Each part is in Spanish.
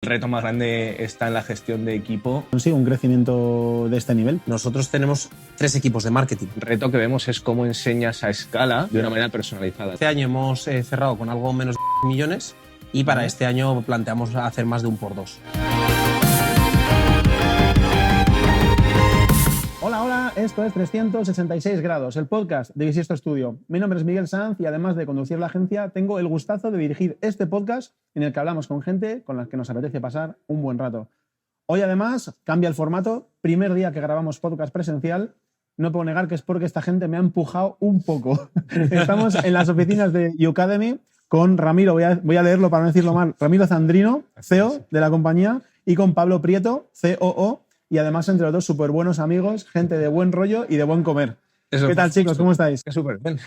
El reto más grande está en la gestión de equipo. ¿Consigue un crecimiento de este nivel? Nosotros tenemos 3 equipos de marketing. El reto que vemos es cómo enseñas a escala de una manera personalizada. Este año hemos cerrado con algo menos de millones y para este año planteamos hacer más de 1 por 2. Hola, hola, esto es 366 grados, el podcast de Bisiesto Studio. Mi nombre es Miguel Sanz y además de conducir la agencia, tengo el gustazo de dirigir este podcast en el que hablamos con gente con la que nos apetece pasar un buen rato. Hoy además cambia el formato, primer día que grabamos podcast presencial. No puedo negar que es porque esta gente me ha empujado un poco. Estamos en las oficinas de Ucademy con Ramiro, voy a leerlo para no decirlo mal, Ramiro Zandrino, CEO de la compañía, y con Pablo Prieto, COO, y además entre los dos súper buenos amigos, gente de buen rollo y de buen comer. ¿Qué tal, chicos? ¿Cómo estáis? Súper bien.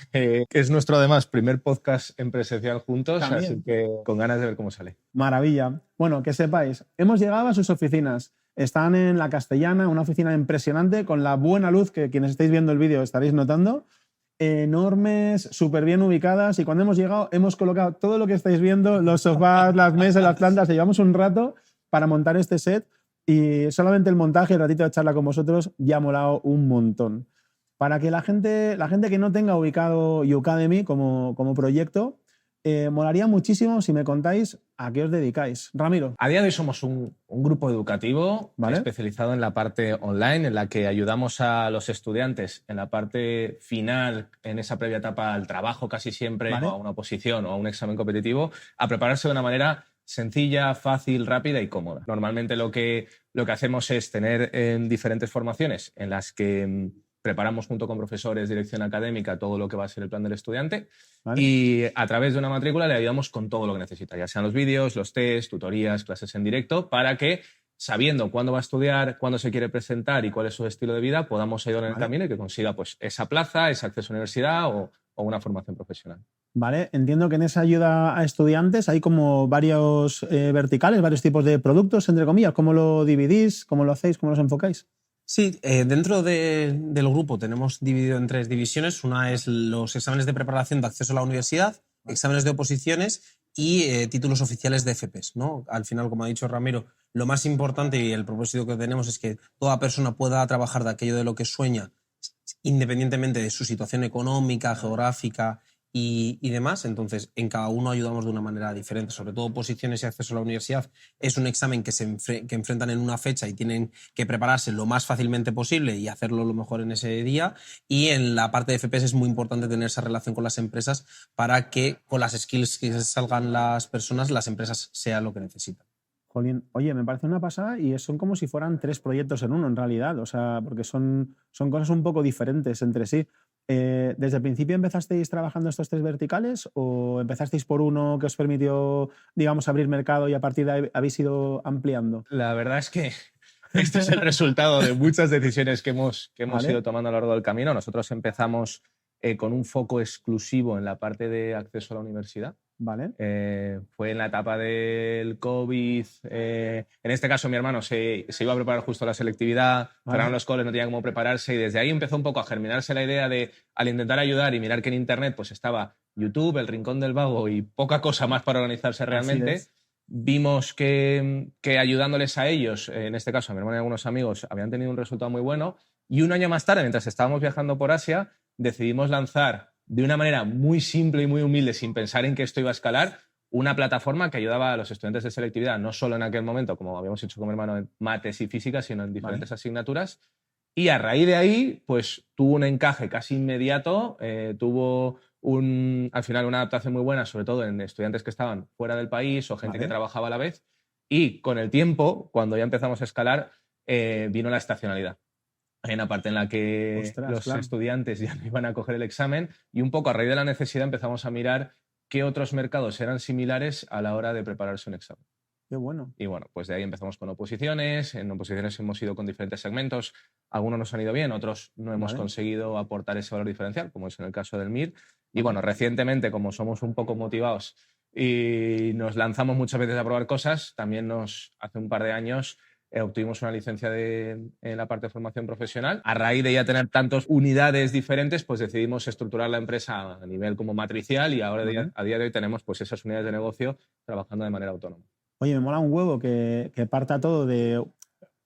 Es nuestro, además, primer podcast en presencial juntos, También. así que con ganas de ver cómo sale. Maravilla. Bueno, que sepáis, hemos llegado a sus oficinas. Están en La Castellana, una oficina impresionante, con la buena luz que quienes estáis viendo el vídeo estaréis notando. Enormes, súper bien ubicadas, y cuando hemos llegado hemos colocado todo lo que estáis viendo, los sofás, las mesas, las plantas. Llevamos un rato para montar este set y solamente el montaje, el ratito de charla con vosotros, ya ha molado un montón. Para que la gente que no tenga ubicado Ucademy como proyecto, molaría muchísimo si me contáis a qué os dedicáis. Ramiro. A día de hoy somos un grupo educativo, ¿Vale?, especializado en la parte online, en la que ayudamos a los estudiantes en la parte final, en esa previa etapa al trabajo casi siempre, ¿Vale?, o a una oposición o a un examen competitivo, a prepararse de una manera sencilla, fácil, rápida y cómoda. Normalmente lo que hacemos es tener diferentes formaciones en las que preparamos junto con profesores, dirección académica, todo lo que va a ser el plan del estudiante. ¿Vale? Y a través de una matrícula le ayudamos con todo lo que necesita, ya sean los vídeos, los test, tutorías, clases en directo, para que, sabiendo cuándo va a estudiar, cuándo se quiere presentar y cuál es su estilo de vida, podamos ayudar en el ¿Vale?, camino y que consiga pues, esa plaza, ese acceso a la universidad o una formación profesional. Vale, entiendo que en esa ayuda a estudiantes hay como varios verticales, varios tipos de productos, entre comillas. ¿Cómo lo dividís? ¿Cómo lo hacéis? ¿Cómo los enfocáis? Sí, dentro del grupo tenemos dividido en 3 divisiones. Una es los exámenes de preparación de acceso a la universidad, exámenes de oposiciones y títulos oficiales de FPs, ¿no? Al final, como ha dicho Ramiro, lo más importante y el propósito que tenemos es que toda persona pueda trabajar de aquello de lo que sueña, independientemente de su situación económica, geográfica y demás. Entonces, en cada uno ayudamos de una manera diferente. Sobre todo oposiciones y acceso a la universidad es un examen que que enfrentan en una fecha y tienen que prepararse lo más fácilmente posible y hacerlo lo mejor en ese día. Y en la parte de FPS es muy importante tener esa relación con las empresas para que con las skills que salgan las personas, las empresas sean lo que necesitan. Jolín, oye, me parece una pasada y son como si fueran 3 proyectos en uno, en realidad. O sea, porque son cosas un poco diferentes entre sí. ¿Desde el principio empezasteis trabajando estos 3 verticales o empezasteis por uno que os permitió, digamos, abrir mercado y a partir de ahí habéis ido ampliando? La verdad es que este es el resultado de muchas decisiones que hemos ¿Vale?, ido tomando a lo largo del camino. Nosotros empezamos con un foco exclusivo en la parte de acceso a la universidad. ¿Vale? Fue en la etapa del COVID. En este caso, mi hermano se iba a preparar justo la selectividad, ¿Vale?, cerraron los coles, no tenía cómo prepararse, y desde ahí empezó un poco a germinarse la idea de, al intentar ayudar y mirar que en Internet pues estaba YouTube, El Rincón del Vago y poca cosa más para organizarse realmente, Así es. vimos que ayudándoles a ellos, en este caso a mi hermano y a algunos amigos, habían tenido un resultado muy bueno, y un año más tarde, mientras estábamos viajando por Asia, decidimos lanzar de una manera muy simple y muy humilde, sin pensar en que esto iba a escalar, una plataforma que ayudaba a los estudiantes de selectividad, no solo en aquel momento, como habíamos hecho con mi hermano en mates y física, sino en diferentes ¿Vale?, asignaturas. Y a raíz de ahí, pues tuvo un encaje casi inmediato, tuvo al final una adaptación muy buena, sobre todo en estudiantes que estaban fuera del país o gente ¿Vale?, que trabajaba a la vez. Y con el tiempo, cuando ya empezamos a escalar, vino la estacionalidad. Hay una parte en la que Ostras, los claro, estudiantes ya no iban a coger el examen y un poco a raíz de la necesidad empezamos a mirar qué otros mercados eran similares a la hora de prepararse un examen. qué bueno. Y bueno, pues de ahí empezamos con oposiciones. En oposiciones hemos ido con diferentes segmentos. Algunos nos han ido bien, otros no hemos ¿Vale?, conseguido aportar ese valor diferencial, como es en el caso del MIR. Y ¿vale?, bueno, recientemente, como somos un poco motivados y nos lanzamos muchas veces a probar cosas, también hace un par de años obtuvimos una licencia en la parte de formación profesional. A raíz de ya tener tantas unidades diferentes, pues decidimos estructurar la empresa a nivel como matricial y ahora ¿vale?, a día de hoy tenemos pues esas unidades de negocio trabajando de manera autónoma. oye, me mola un huevo que parta todo de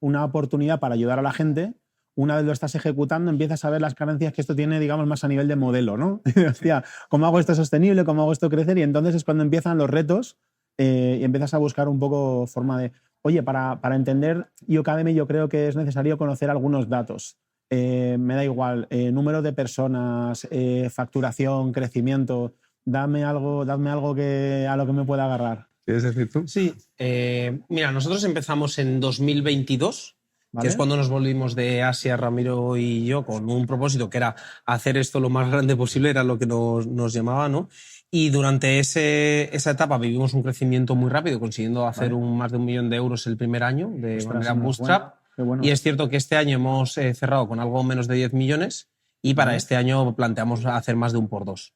una oportunidad para ayudar a la gente. Una vez lo estás ejecutando, empiezas a ver las carencias que esto tiene, digamos, más a nivel de modelo, ¿no? Hostia, ¿cómo hago esto sostenible? ¿Cómo hago esto crecer? Y entonces es cuando empiezan los retos y empiezas a buscar un poco forma de, oye, para entender Yoacademy yo creo que es necesario conocer algunos datos. Me da igual, número de personas, facturación, crecimiento, dadme algo a lo que me pueda agarrar. ¿Quieres decir tú? Sí, mira, nosotros empezamos en 2022, ¿Vale? que es cuando nos volvimos de Asia, Ramiro y yo, con un propósito que era hacer esto lo más grande posible, era lo que nos llamaba, ¿no? Y durante esa etapa vivimos un crecimiento muy rápido, consiguiendo hacer más de 1 millón de euros el primer año de Ostras, manera enhorabuena. bootstrap. Qué bueno. Y es cierto que este año hemos cerrado con algo menos de 10 millones y para Vale. este año planteamos hacer más de 1 por 2.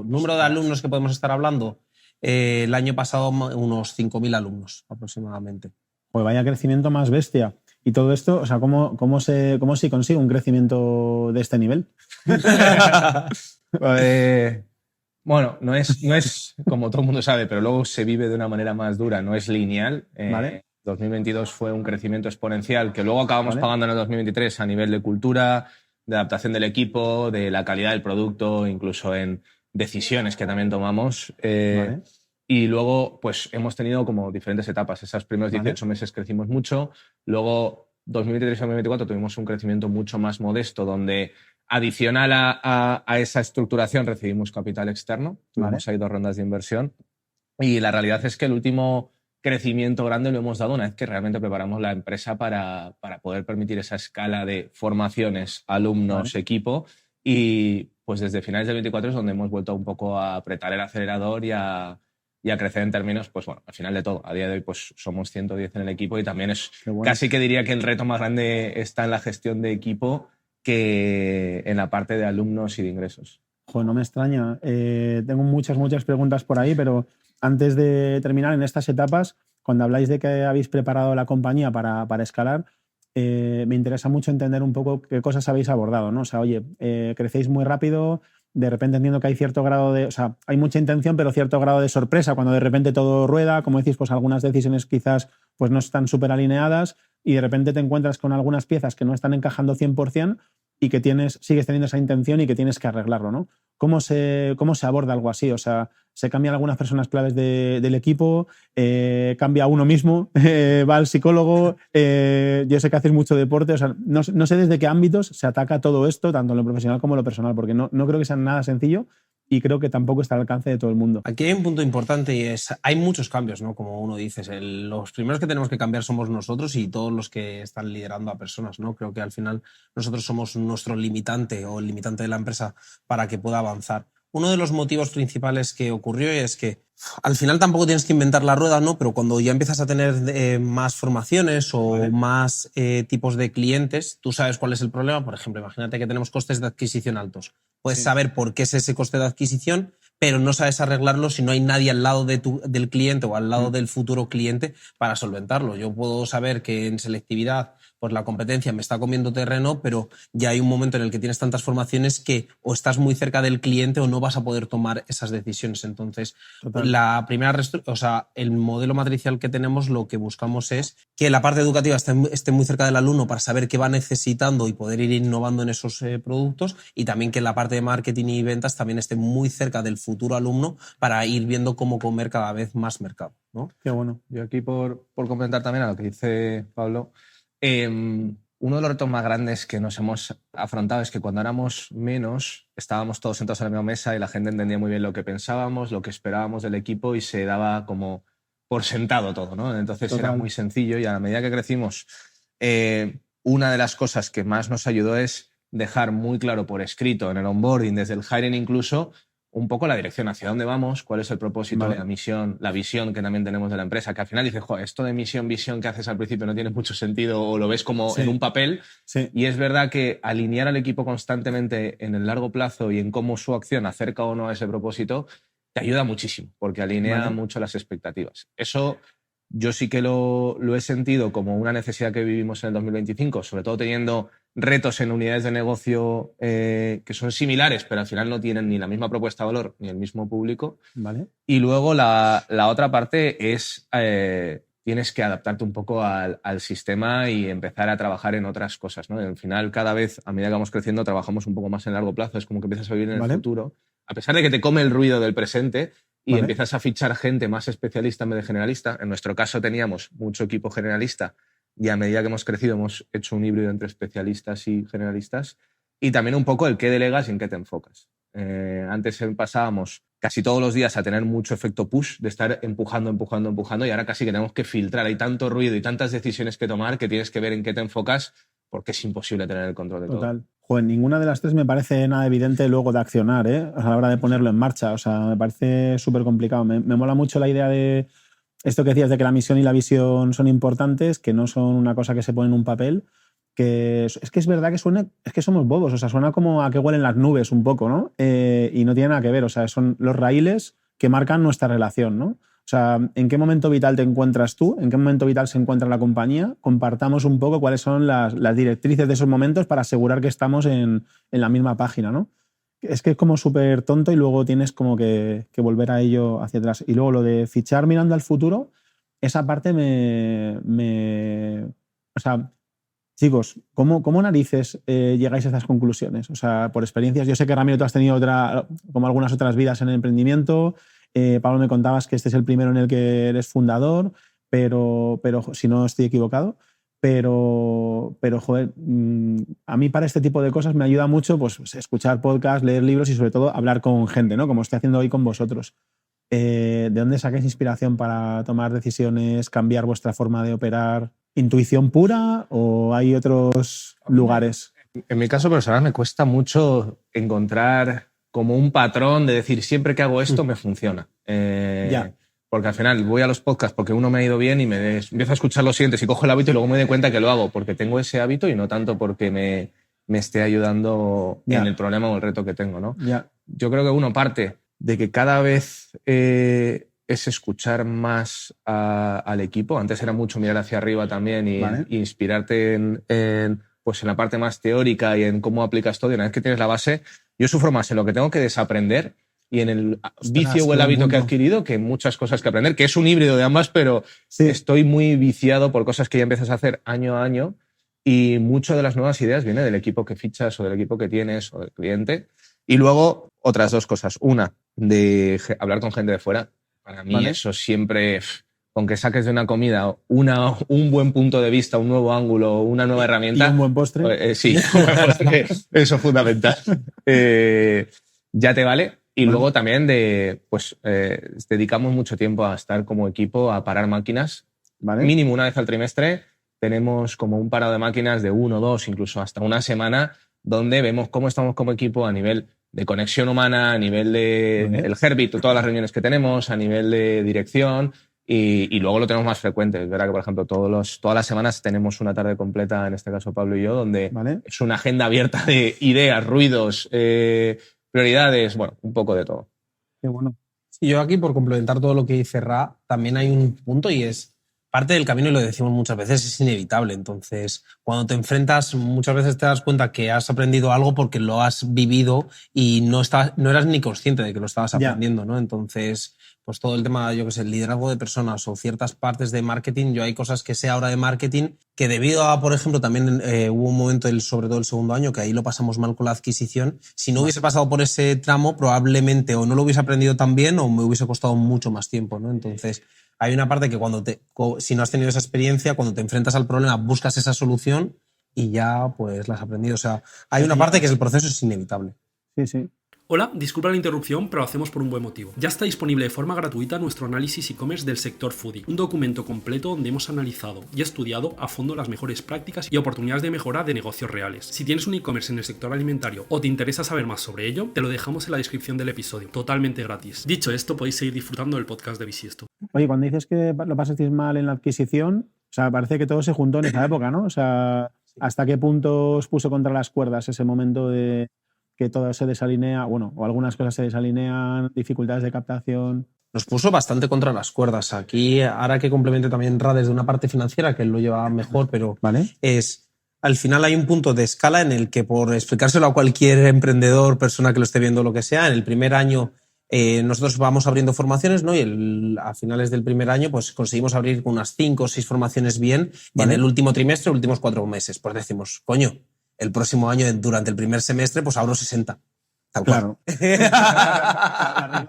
Número de alumnos que podemos estar hablando, el año pasado unos 5.000 alumnos aproximadamente. Pues vaya crecimiento más bestia. Y todo esto, o sea, ¿cómo se consigue un crecimiento de este nivel? Bueno, no es como todo el mundo sabe, pero luego se vive de una manera más dura, no es lineal. Vale. 2022 fue un crecimiento exponencial que luego acabamos Vale. pagando en el 2023 a nivel de cultura, de adaptación del equipo, de la calidad del producto, incluso en decisiones que también tomamos. Vale. Y luego, pues hemos tenido como diferentes etapas. Esos primeros 18 meses crecimos mucho. Luego, 2023 y 2024 tuvimos un crecimiento mucho más modesto, donde adicional a esa estructuración recibimos capital externo. Tuvimos ahí 2 rondas de inversión. Y la realidad es que el último crecimiento grande lo hemos dado una vez que realmente preparamos la empresa para poder permitir esa escala de formaciones, alumnos, equipo. Y pues desde finales del 24 es donde hemos vuelto un poco a apretar el acelerador y a crecer en términos, pues bueno, al final de todo. A día de hoy pues somos 110 en el equipo y también es casi que diría que el reto más grande está en la gestión de equipo que en la parte de alumnos y de ingresos. Joder, no me extraña. Tengo muchas preguntas por ahí, pero antes de terminar, en estas etapas, cuando habláis de que habéis preparado la compañía para escalar, me interesa mucho entender un poco qué cosas habéis abordado, ¿no? O sea, oye, crecéis muy rápido, de repente entiendo que hay cierto grado de... O sea, hay mucha intención, pero cierto grado de sorpresa cuando de repente todo rueda, como decís, pues algunas decisiones quizás pues no están súper alineadas y de repente te encuentras con algunas piezas que no están encajando 100% y que sigues teniendo esa intención y que tienes que arreglarlo, ¿no? ¿Cómo se aborda algo así? O sea, ¿se cambian algunas personas claves del equipo? ¿Cambia uno mismo? ¿Va al psicólogo? Yo sé que haces mucho deporte. O sea, no sé desde qué ámbitos se ataca todo esto, tanto en lo profesional como en lo personal, porque no creo que sea nada sencillo y creo que tampoco está al alcance de todo el mundo. Aquí hay un punto importante y es, hay muchos cambios, ¿no? Como uno dice, los primeros que tenemos que cambiar somos nosotros y todos los que están liderando a personas, ¿no? Creo que al final nosotros somos nuestro limitante o el limitante de la empresa para que pueda avanzar. Uno de los motivos principales que ocurrió es que al final tampoco tienes que inventar la rueda, ¿no? Pero cuando ya empiezas a tener más formaciones o más tipos de clientes, tú sabes cuál es el problema. Por ejemplo, imagínate que tenemos costes de adquisición altos. Puedes saber por qué es ese coste de adquisición, pero no sabes arreglarlo si no hay nadie al lado del cliente o al lado del futuro cliente para solventarlo. Yo puedo saber que en selectividad pues la competencia me está comiendo terreno, pero ya hay un momento en el que tienes tantas formaciones que o estás muy cerca del cliente o no vas a poder tomar esas decisiones. Entonces, el modelo matricial que tenemos, lo que buscamos es que la parte educativa esté muy cerca del alumno para saber qué va necesitando y poder ir innovando en esos productos, y también que la parte de marketing y ventas también esté muy cerca del futuro alumno para ir viendo cómo comer cada vez más mercado, ¿no? Qué bueno. Yo aquí por comentar también a lo que dice Pablo, uno de los retos más grandes que nos hemos afrontado es que cuando éramos menos estábamos todos sentados a la misma mesa y la gente entendía muy bien lo que pensábamos, lo que esperábamos del equipo y se daba como por sentado todo, ¿no? Entonces era muy sencillo y a la medida que crecimos, una de las cosas que más nos ayudó es dejar muy claro por escrito en el onboarding, desde el hiring incluso, un poco la dirección, hacia dónde vamos, cuál es el propósito, la misión, la visión que también tenemos de la empresa, que al final dices, joder, esto de misión, visión que haces al principio no tiene mucho sentido o lo ves como en un papel. Sí. Y es verdad que alinear al equipo constantemente en el largo plazo y en cómo su acción acerca o no a ese propósito te ayuda muchísimo, porque alinea mucho las expectativas. Eso yo sí que lo he sentido como una necesidad que vivimos en el 2025, sobre todo teniendo retos en unidades de negocio que son similares, pero al final no tienen ni la misma propuesta de valor ni el mismo público. Vale. Y luego la otra parte es tienes que adaptarte un poco al sistema y empezar a trabajar en otras cosas, ¿no? Al final, cada vez, a medida que vamos creciendo, trabajamos un poco más en largo plazo. Es como que empiezas a vivir en el futuro. A pesar de que te come el ruido del presente y empiezas a fichar gente más especialista en vez de generalista. En nuestro caso teníamos mucho equipo generalista y a medida que hemos crecido hemos hecho un híbrido entre especialistas y generalistas. Y también un poco el qué delegas y en qué te enfocas. Antes pasábamos casi todos los días a tener mucho efecto push, de estar empujando, y ahora casi que tenemos que filtrar. Hay tanto ruido y tantas decisiones que tomar que tienes que ver en qué te enfocas porque es imposible tener el control de todo. Joder, ninguna de las tres me parece nada evidente luego de accionar, a la hora de ponerlo en marcha. O sea, me parece súper complicado. Me mola mucho la idea de esto que decías de que la misión y la visión son importantes, que no son una cosa que se pone en un papel. Que es verdad que suena, es que somos bobos, o sea, suena como a que huelen las nubes un poco, ¿no? Y no tiene nada que ver, o sea, son los raíles que marcan nuestra relación, ¿no? O sea, ¿en qué momento vital te encuentras tú? ¿En qué momento vital se encuentra la compañía? Compartamos un poco cuáles son las directrices de esos momentos para asegurar que estamos en la misma página, ¿no? Es que es como súper tonto y luego tienes como que volver a ello hacia atrás. Y luego lo de fichar mirando al futuro, esa parte o sea, chicos, ¿cómo narices llegáis a estas conclusiones? O sea, por experiencias. Yo sé que, Ramiro, tú has tenido como algunas otras vidas en el emprendimiento. Pablo, me contabas que este es el primero en el que eres fundador, pero si no estoy equivocado. Pero joder, a mí para este tipo de cosas me ayuda mucho pues, escuchar podcasts, leer libros y sobre todo hablar con gente, ¿no? Como estoy haciendo hoy con vosotros. ¿De dónde sacáis inspiración para tomar decisiones, cambiar vuestra forma de operar? ¿Intuición pura o hay otros lugares? En mi caso personal me cuesta mucho encontrar como un patrón de decir siempre que hago esto me funciona. Porque al final voy a los podcasts porque uno me ha ido bien y empiezo a escuchar los siguientes y cojo el hábito y luego me doy cuenta que lo hago porque tengo ese hábito y no tanto porque me esté ayudando en el problema o el reto que tengo, ¿no? Yo creo que uno parte de que cada vez es escuchar más al equipo. Antes era mucho mirar hacia arriba también y inspirarte en la parte más teórica y en cómo aplicas todo. Y una vez que tienes la base, yo sufro más en lo que tengo que desaprender y en el vicio o el hábito que he adquirido que en muchas cosas que aprender, que es un híbrido de ambas, pero estoy muy viciado por cosas que ya empiezas a hacer año a año y mucho de las nuevas ideas viene del equipo que fichas o del equipo que tienes o del cliente. Y luego otras dos cosas. Una, de hablar con gente de fuera. Para mí eso siempre, con que saques de una comida un buen punto de vista, un nuevo ángulo, una nueva herramienta. ¿Y un buen postre? Sí, un buen postre. Eso es fundamental. Ya te vale. Y luego también dedicamos mucho tiempo a estar como equipo a parar máquinas. Mínimo una vez al trimestre tenemos como un parado de máquinas de 1, 2, incluso hasta una semana, donde vemos cómo estamos como equipo a nivel de conexión humana, a nivel de el Herbit, todas las reuniones que tenemos, a nivel de dirección y luego lo tenemos más frecuente. Es verdad que, por ejemplo, todas las semanas tenemos una tarde completa, en este caso Pablo y yo, donde es una agenda abierta de ideas, ruidos, prioridades, bueno, un poco de todo. Qué bueno. Y yo aquí, por complementar todo lo que dice Ra, también hay un punto y es parte del camino, y lo decimos muchas veces, es inevitable. Entonces, cuando te enfrentas, muchas veces te das cuenta que has aprendido algo porque lo has vivido y no eras ni consciente de que lo estabas aprendiendo, ¿no? Entonces, pues todo el tema, yo qué sé, el liderazgo de personas o ciertas partes de marketing, yo hay cosas que sé ahora de marketing que debido a, por ejemplo, también hubo un momento, sobre todo el segundo año, que ahí lo pasamos mal con la adquisición. Si no hubiese pasado por ese tramo, probablemente o no lo hubiese aprendido tan bien o me hubiese costado mucho más tiempo, ¿no? Entonces, hay una parte que si no has tenido esa experiencia, cuando te enfrentas al problema, buscas esa solución y ya pues la has aprendido. O sea, hay una parte que el proceso es inevitable. Sí, sí. Hola, disculpa la interrupción, pero lo hacemos por un buen motivo. Ya está disponible de forma gratuita nuestro análisis e-commerce del sector foodie, un documento completo donde hemos analizado y estudiado a fondo las mejores prácticas y oportunidades de mejora de negocios reales. Si tienes un e-commerce en el sector alimentario o te interesa saber más sobre ello, te lo dejamos en la descripción del episodio, totalmente gratis. Dicho esto, podéis seguir disfrutando del podcast de Bisiesto. Oye, cuando dices que lo pasasteis mal en la adquisición, o sea, parece que todo se juntó en esa época, ¿no? O sea, ¿hasta qué punto os puso contra las cuerdas ese momento de que todo se desalinea, bueno, o algunas cosas se desalinean, dificultades de captación? Nos puso bastante contra las cuerdas. Aquí, ahora que complemente también Ra desde una parte financiera, que él lo lleva mejor, pero al final hay un punto de escala en el que, por explicárselo a cualquier emprendedor, persona que lo esté viendo, lo que sea, en el primer año nosotros vamos abriendo formaciones, ¿no? Y a finales del primer año pues conseguimos abrir unas 5 o 6 formaciones bien. Vale. En el último trimestre, últimos 4 meses. Pues decimos, coño, el próximo año, durante el primer semestre, pues abro 60. Tal cual. Claro.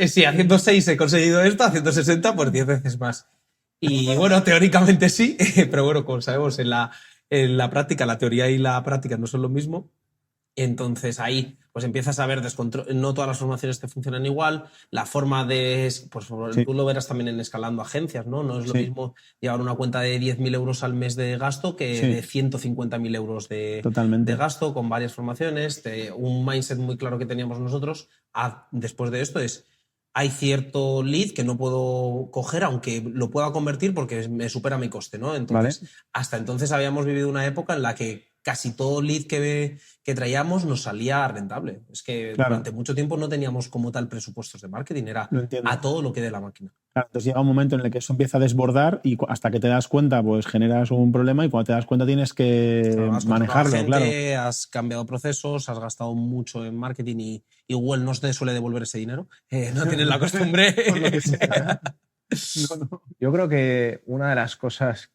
Si haciendo 6 he conseguido esto, haciendo 60, pues 10 veces más. Y bueno, teóricamente sí, pero bueno, como sabemos, en la práctica, la teoría y la práctica no son lo mismo. Entonces ahí pues empiezas a ver no todas las formaciones te funcionan igual, la forma de, pues Sí. tú lo verás también en escalando agencias, ¿no? No es lo Sí. mismo llevar una cuenta de 10.000 euros al mes de gasto que Sí. de 150.000 euros de Totalmente. gasto con varias formaciones. Un mindset muy claro que teníamos nosotros después de esto es: hay cierto lead que no puedo coger, aunque lo pueda convertir porque me supera mi coste, ¿no? Entonces, hasta entonces habíamos vivido una época en la que casi todo lead que traíamos nos salía rentable. Es que Claro. durante mucho tiempo no teníamos como tal presupuestos de marketing, era Lo entiendo. a todo lo que dé la máquina. Claro, entonces llega un momento en el que eso empieza a desbordar y hasta que te das cuenta, pues generas un problema y cuando te das cuenta tienes que Claro, has manejarlo, contratado gente, claro. has cambiado procesos, has gastado mucho en marketing y Google no te suele devolver ese dinero. No tienes la costumbre. Por lo que sea. No. Yo creo que una de las cosas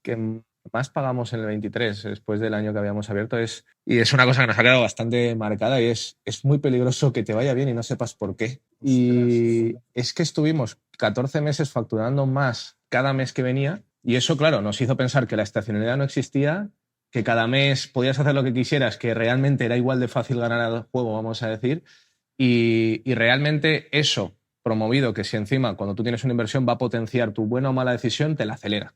que más pagamos en el 23, después del año que habíamos abierto, y es una cosa que nos ha quedado bastante marcada, y es muy peligroso que te vaya bien y no sepas por qué. Y es que estuvimos 14 meses facturando más cada mes que venía, y eso, claro, nos hizo pensar que la estacionalidad no existía, que cada mes podías hacer lo que quisieras, que realmente era igual de fácil ganar al juego, vamos a decir, y realmente eso, promovido, que si encima cuando tú tienes una inversión va a potenciar tu buena o mala decisión, te la acelera.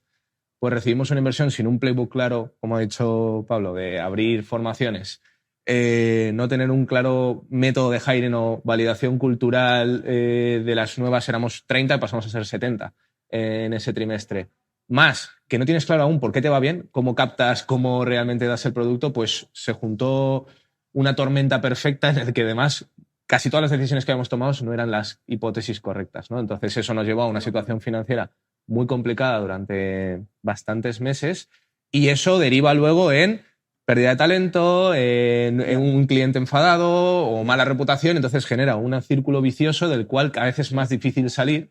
Pues recibimos una inversión sin un playbook claro, como ha dicho Pablo, de abrir formaciones, no tener un claro método de hiring o validación cultural. De las nuevas éramos 30 y pasamos a ser 70 en ese trimestre. Más que no tienes claro aún por qué te va bien, cómo captas, cómo realmente das el producto, pues se juntó una tormenta perfecta en la que además casi todas las decisiones que habíamos tomado no eran las hipótesis correctas, ¿no? Entonces eso nos llevó a una situación financiera muy complicada durante bastantes meses, y eso deriva luego en pérdida de talento, en un cliente enfadado o mala reputación. Entonces genera un círculo vicioso del cual cada vez es más difícil salir,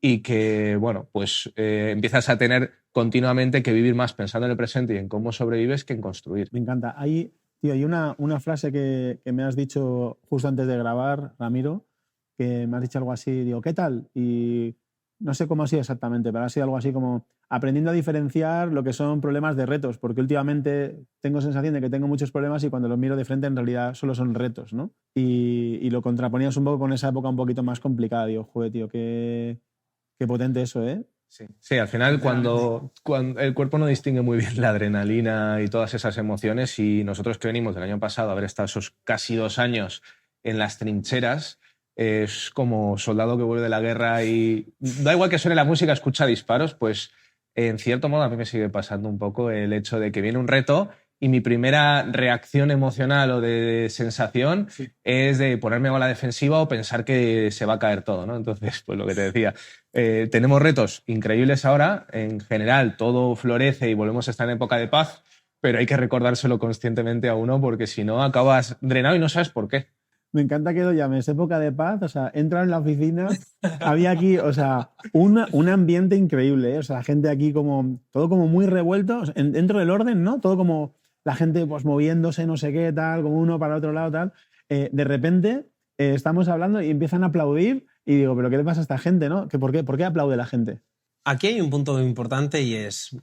y que, bueno, pues empiezas a tener continuamente que vivir más pensando en el presente y en cómo sobrevives que en construir. Me encanta. Tío, hay una frase que me has dicho justo antes de grabar, Ramiro, que me has dicho algo así, digo, ¿qué tal? Y no sé cómo ha sido exactamente, pero ha sido algo así como aprendiendo a diferenciar lo que son problemas de retos, porque últimamente tengo sensación de que tengo muchos problemas y cuando los miro de frente en realidad solo son retos, ¿no? Y lo contraponías un poco con esa época un poquito más complicada. Digo, joder, tío, qué potente eso, ¿eh? Sí, al final cuando el cuerpo no distingue muy bien la adrenalina y todas esas emociones, y nosotros que venimos del año pasado a haber estado esos casi 2 años en las trincheras, es como soldado que vuelve de la guerra y da igual que suene la música, escucha disparos, pues en cierto modo a mí me sigue pasando un poco el hecho de que viene un reto y mi primera reacción emocional o de sensación es de ponerme a la defensiva o pensar que se va a caer todo, ¿no? Entonces, pues lo que te decía, tenemos retos increíbles ahora, en general todo florece y volvemos a estar en época de paz, pero hay que recordárselo conscientemente a uno porque si no acabas drenado y no sabes por qué. Me encanta que lo llames época de paz, o sea, entras en la oficina, había aquí, o sea, un ambiente increíble, ¿eh? O sea, la gente aquí todo como muy revuelto, o sea, dentro del orden, ¿no? Todo como la gente pues moviéndose, no sé qué, tal, como uno para otro lado, tal. De repente estamos hablando y empiezan a aplaudir y digo, ¿pero qué le pasa a esta gente, no? ¿Por qué aplaude la gente? Aquí hay un punto muy importante y es,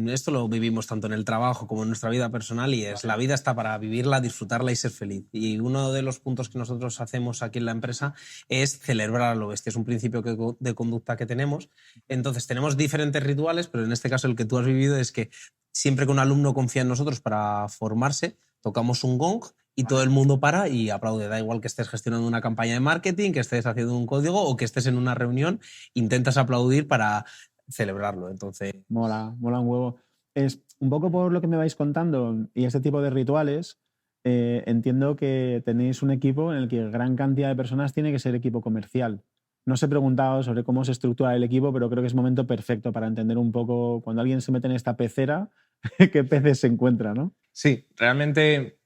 esto lo vivimos tanto en el trabajo como en nuestra vida personal, y es: la vida está para vivirla, disfrutarla y ser feliz. Y uno de los puntos que nosotros hacemos aquí en la empresa es celebrar a lo bestia. Es un principio de conducta que tenemos. Entonces tenemos diferentes rituales, pero en este caso el que tú has vivido es que siempre que un alumno confía en nosotros para formarse, tocamos un gong y todo el mundo para y aplaude. Da igual que estés gestionando una campaña de marketing, que estés haciendo un código o que estés en una reunión, intentas aplaudir para celebrarlo. Entonces, mola un huevo. Es un poco por lo que me vais contando y este tipo de rituales, entiendo que tenéis un equipo en el que gran cantidad de personas tiene que ser equipo comercial. No os he preguntado sobre cómo se estructura el equipo, pero creo que es momento perfecto para entender un poco cuando alguien se mete en esta pecera, qué peces se encuentra, ¿no? Sí, realmente,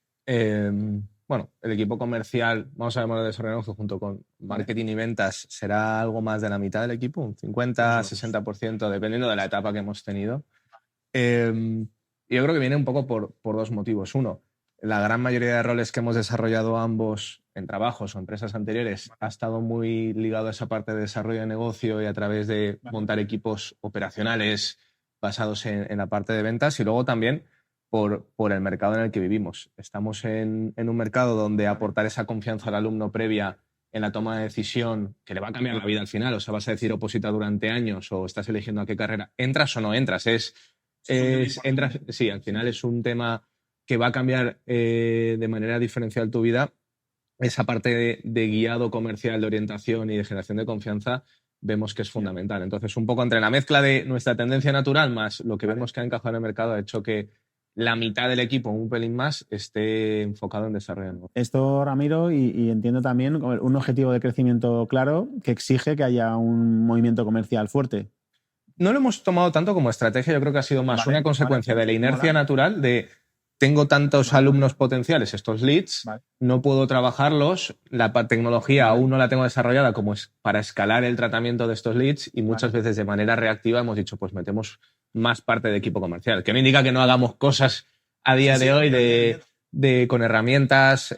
bueno, el equipo comercial, vamos a llamarlo de desarrollo junto con marketing y ventas, será algo más de la mitad del equipo, un 50-60%, dependiendo de la etapa que hemos tenido. Y yo creo que viene un poco por dos motivos. Uno, la gran mayoría de roles que hemos desarrollado ambos en trabajos o empresas anteriores ha estado muy ligado a esa parte de desarrollo de negocio y a través de montar equipos operacionales basados en la parte de ventas, y luego también por el mercado en el que vivimos. Estamos en un mercado donde aportar esa confianza al alumno previa en la toma de decisión, que le va a cambiar la vida al final, o sea, vas a decir oposita durante años o estás eligiendo a qué carrera, entras o no entras, entras, sí, al final es un tema que va a cambiar de manera diferencial tu vida. Esa parte de guiado comercial, de orientación y de generación de confianza vemos que es fundamental. Entonces, un poco entre la mezcla de nuestra tendencia natural más lo que vemos que ha encajado en el mercado ha hecho que la mitad del equipo, un pelín más, esté enfocado en desarrollo. Esto, Ramiro, y entiendo también un objetivo de crecimiento claro que exige que haya un movimiento comercial fuerte. No lo hemos tomado tanto como estrategia, yo creo que ha sido más una consecuencia de la inercia natural de tengo tantos alumnos potenciales, estos leads, no puedo trabajarlos, la tecnología aún no la tengo desarrollada como es para escalar el tratamiento de estos leads y muchas veces de manera reactiva hemos dicho, pues metemos más parte de equipo comercial, que no indica que no hagamos cosas a día de hoy con herramientas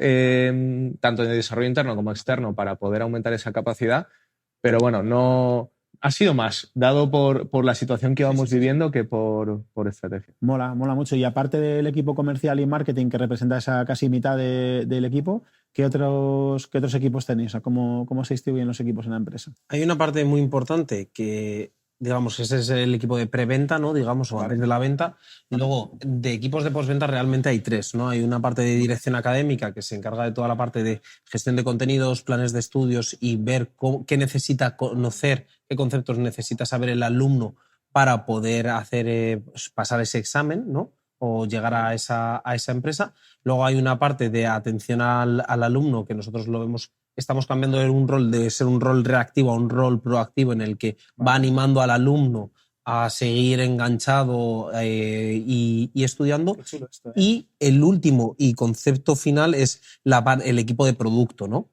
tanto de desarrollo interno como externo para poder aumentar esa capacidad, pero bueno, no... Ha sido más dado por la situación que íbamos viviendo que por estrategia. Mola mucho. Y aparte del equipo comercial y marketing, que representa esa casi mitad del equipo, ¿qué otros equipos tenéis? O sea, ¿cómo se distribuyen los equipos en la empresa? Hay una parte muy importante que, digamos, ese es el equipo de preventa, ¿no? Digamos, o antes de la venta. Y luego, de equipos de postventa realmente hay tres, ¿no? Hay una parte de dirección académica que se encarga de toda la parte de gestión de contenidos, planes de estudios y ver qué necesita conocer, qué conceptos necesita saber el alumno para poder hacer pasar ese examen, ¿no? O llegar a esa empresa. Luego hay una parte de atención al alumno que nosotros lo vemos. Estamos cambiando de ser un rol reactivo a un rol proactivo en el que va animando al alumno a seguir enganchado y estudiando. Qué chulo esto, ¿eh? Y el último y concepto final es el equipo de producto, ¿no?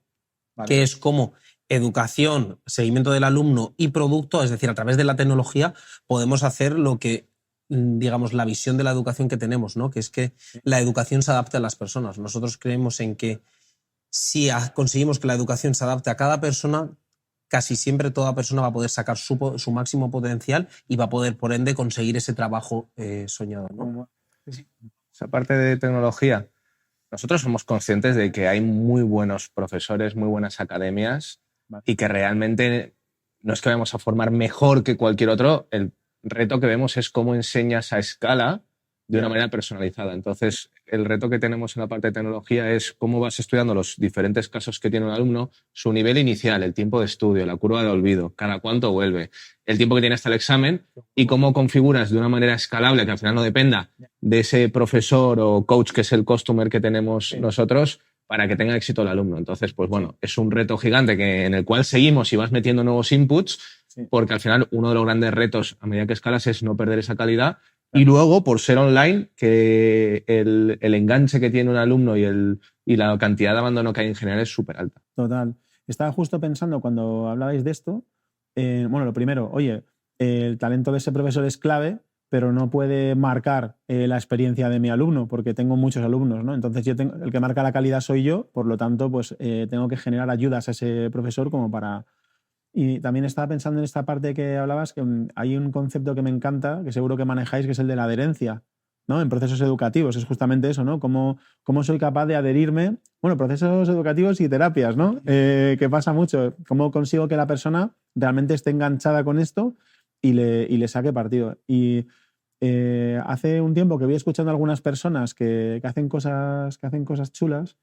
Vale. Que es como educación, seguimiento del alumno y producto, es decir, a través de la tecnología podemos hacer lo que, digamos, la visión de la educación que tenemos, ¿no? Que es que la educación se adapte a las personas. Nosotros creemos en que si conseguimos que la educación se adapte a cada persona, casi siempre toda persona va a poder sacar su máximo potencial y va a poder, por ende, conseguir ese trabajo soñado, ¿no? Esa parte de tecnología, nosotros somos conscientes de que hay muy buenos profesores, muy buenas academias y que realmente no es que vayamos a formar mejor que cualquier otro, el reto que vemos es cómo enseñas a escala de una manera personalizada. Entonces, el reto que tenemos en la parte de tecnología es cómo vas estudiando los diferentes casos que tiene un alumno, su nivel inicial, el tiempo de estudio, la curva de olvido, cada cuánto vuelve, el tiempo que tiene hasta el examen y cómo configuras de una manera escalable, que al final no dependa de ese profesor o coach que es el customer que tenemos nosotros, para que tenga éxito el alumno. Entonces, pues bueno, es un reto gigante en el cual seguimos y vas metiendo nuevos inputs, porque al final uno de los grandes retos a medida que escalas es no perder esa calidad. Y luego, por ser online, que el enganche que tiene un alumno y la cantidad de abandono que hay en general es súper alta. Total. Estaba justo pensando cuando hablabais de esto, bueno, lo primero, oye, el talento de ese profesor es clave, pero no puede marcar la experiencia de mi alumno, porque tengo muchos alumnos, ¿no? Entonces el que marca la calidad soy yo, por lo tanto, pues tengo que generar ayudas a ese profesor como para... Y también estaba pensando en esta parte que hablabas, que hay un concepto que me encanta, que seguro que manejáis, que es el de la adherencia, ¿no? En procesos educativos, es justamente eso, ¿no? ¿Cómo soy capaz de adherirme? Bueno, procesos educativos y terapias, ¿no? Que pasa mucho. ¿Cómo consigo que la persona realmente esté enganchada con esto y le saque partido? Y hace un tiempo que voy escuchando a algunas personas que hacen cosas chulas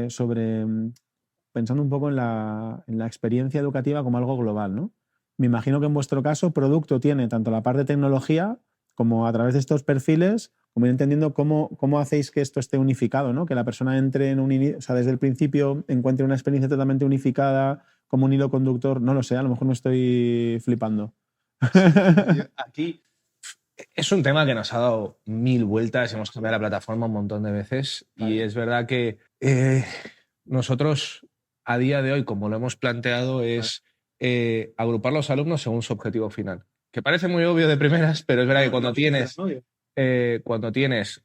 sobre... pensando un poco en la experiencia educativa como algo global, ¿no? Me imagino que en vuestro caso, producto tiene tanto la parte de tecnología como a través de estos perfiles, como ir entendiendo cómo hacéis que esto esté unificado, ¿no? Que la persona entre o sea, desde el principio encuentre una experiencia totalmente unificada, como un hilo conductor, no lo sé, a lo mejor me estoy flipando. Aquí es un tema que nos ha dado 1000 vueltas, hemos cambiado la plataforma un montón de veces y es verdad que nosotros a día de hoy, como lo hemos planteado, es agrupar los alumnos según su objetivo final. Que parece muy obvio de primeras, pero es verdad que cuando tienes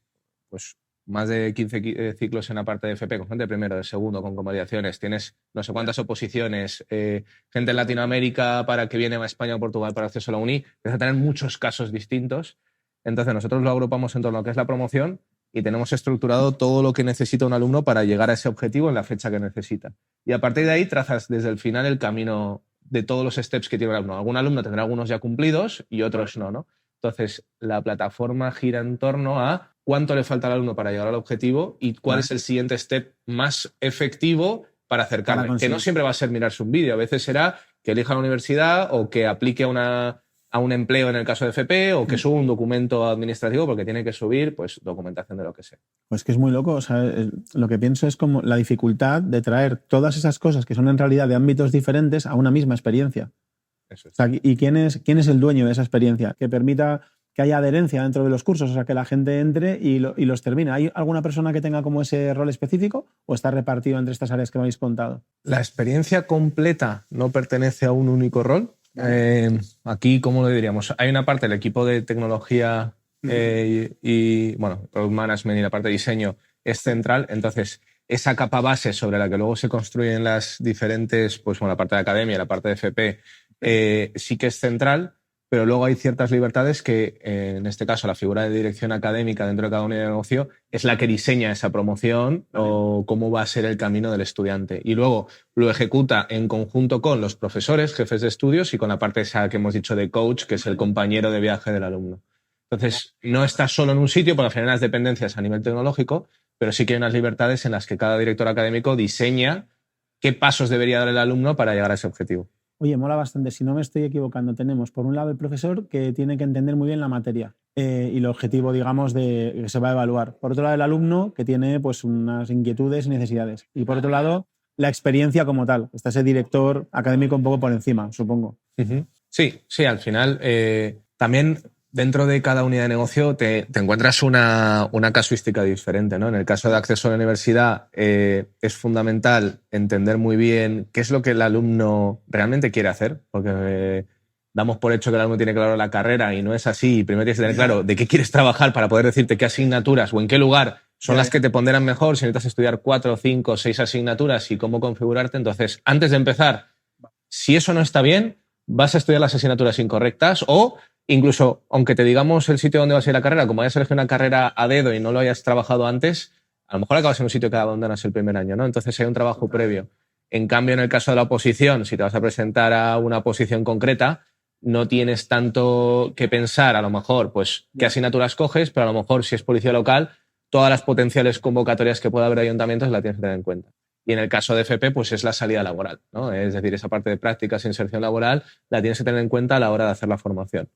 pues, más de 15 ciclos en la parte de FP, con gente de primero, de segundo, con convalidaciones, tienes no sé cuántas oposiciones, gente en Latinoamérica para que viene a España o Portugal para acceso a la uni, empieza a tener muchos casos distintos. Entonces nosotros lo agrupamos en torno a lo que es la promoción y tenemos estructurado todo lo que necesita un alumno para llegar a ese objetivo en la fecha que necesita. Y a partir de ahí trazas desde el final el camino de todos los steps que tiene el alumno. Algún alumno tendrá algunos ya cumplidos y otros no, ¿no? Entonces, la plataforma gira en torno a cuánto le falta al alumno para llegar al objetivo y cuál es el siguiente step más efectivo para acercarle. Que no siempre va a ser mirarse un vídeo, a veces será que elija la universidad o que aplique a un empleo en el caso de FP o que suba un documento administrativo porque tiene que subir pues documentación de lo que sea. Pues que es muy loco. O sea, lo que pienso es como la dificultad de traer todas esas cosas que son en realidad de ámbitos diferentes a una misma experiencia. Eso es. O sea, ¿y quién es el dueño de esa experiencia? Que permita que haya adherencia dentro de los cursos, o sea, que la gente entre y los termine. ¿Hay alguna persona que tenga como ese rol específico o está repartido entre estas áreas que me habéis contado? La experiencia completa no pertenece a un único rol. Aquí, ¿cómo lo diríamos? Hay una parte del equipo de tecnología y product management y la parte de diseño es central. Entonces, esa capa base sobre la que luego se construyen las diferentes, pues la parte de academia, la parte de FP, sí que es central, pero luego hay ciertas libertades que, en este caso, la figura de dirección académica dentro de cada unidad de negocio es la que diseña esa promoción o cómo va a ser el camino del estudiante. Y luego lo ejecuta en conjunto con los profesores, jefes de estudios y con la parte esa que hemos dicho de coach, que es el compañero de viaje del alumno. Entonces, no está solo en un sitio, porque al final hay las dependencias a nivel tecnológico, pero sí que hay unas libertades en las que cada director académico diseña qué pasos debería dar el alumno para llegar a ese objetivo. Oye, mola bastante. Si no me estoy equivocando, tenemos por un lado el profesor que tiene que entender muy bien la materia y el objetivo, digamos, de que se va a evaluar. Por otro lado, el alumno que tiene pues unas inquietudes y necesidades. Y por otro lado, la experiencia como tal. Está ese director académico un poco por encima, supongo. Sí, al final también dentro de cada unidad de negocio te encuentras una casuística diferente, ¿no? En el caso de acceso a la universidad es fundamental entender muy bien qué es lo que el alumno realmente quiere hacer, porque damos por hecho que el alumno tiene claro la carrera y no es así. Primero tienes que tener claro de qué quieres trabajar para poder decirte qué asignaturas o en qué lugar son las que te ponderan mejor, si necesitas estudiar 4, 5, 6 asignaturas y cómo configurarte. Entonces, antes de empezar, si eso no está bien, vas a estudiar las asignaturas incorrectas o incluso, aunque te digamos el sitio donde vas a ir a la carrera, como hayas elegido una carrera a dedo y no lo hayas trabajado antes, a lo mejor acabas en un sitio que abandonas el primer año, ¿no? Entonces hay un trabajo previo. En cambio, en el caso de la oposición, si te vas a presentar a una posición concreta, no tienes tanto que pensar, a lo mejor, pues, qué asignaturas coges, pero a lo mejor, si es policía local, todas las potenciales convocatorias que pueda haber de ayuntamientos las tienes que tener en cuenta. Y en el caso de FP, pues es la salida laboral, ¿no? Es decir, esa parte de prácticas e inserción laboral la tienes que tener en cuenta a la hora de hacer la formación.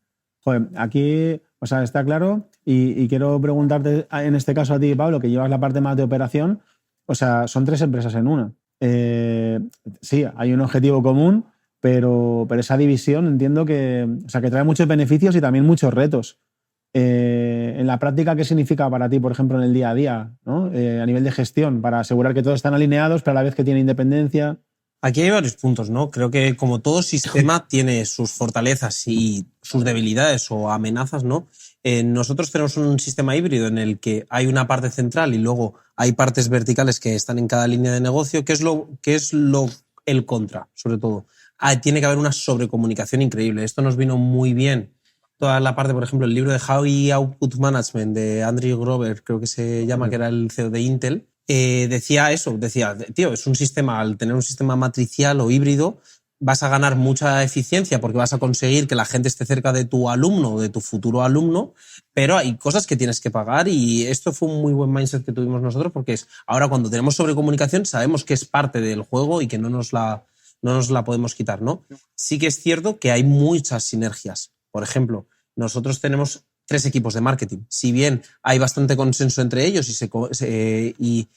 Joder, aquí, o sea, está claro y quiero preguntarte en este caso a ti, Pablo, que llevas la parte más de operación, o sea, son 3 empresas en una. Sí, hay un objetivo común, pero esa división entiendo que trae muchos beneficios y también muchos retos. En la práctica, ¿qué significa para ti, por ejemplo, en el día a día, ¿no? A nivel de gestión, para asegurar que todos están alineados, pero a la vez que tiene independencia? Aquí hay varios puntos, ¿no? Creo que como todo sistema tiene sus fortalezas y sus debilidades o amenazas, ¿no? Nosotros tenemos un sistema híbrido en el que hay una parte central y luego hay partes verticales que están en cada línea de negocio. ¿Qué es el contra, sobre todo? Tiene que haber una sobrecomunicación increíble. Esto nos vino muy bien. Toda la parte, por ejemplo, el libro de High Output Management de Andrew Grover, creo que se llama, que era el CEO de Intel, decía, tío, es un sistema, al tener un sistema matricial o híbrido, vas a ganar mucha eficiencia porque vas a conseguir que la gente esté cerca de tu alumno o de tu futuro alumno, pero hay cosas que tienes que pagar y esto fue un muy buen mindset que tuvimos nosotros porque ahora cuando tenemos sobrecomunicación sabemos que es parte del juego y que no nos la podemos quitar, ¿no? Sí que es cierto que hay muchas sinergias. Por ejemplo, nosotros tenemos 3 equipos de marketing. Si bien hay bastante consenso entre ellos y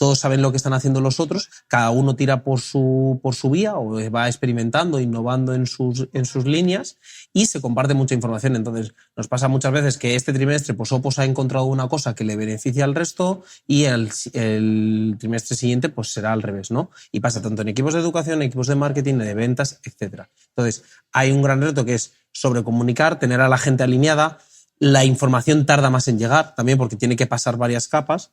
todos saben lo que están haciendo los otros, cada uno tira por su vía o va experimentando, innovando en sus líneas y se comparte mucha información. Entonces, nos pasa muchas veces que este trimestre pues Opus ha encontrado una cosa que le beneficia al resto y el trimestre siguiente pues será al revés, ¿no? Y pasa tanto en equipos de educación, equipos de marketing, de ventas, etc. Entonces, hay un gran reto que es sobrecomunicar, tener a la gente alineada. La información tarda más en llegar también porque tiene que pasar varias capas.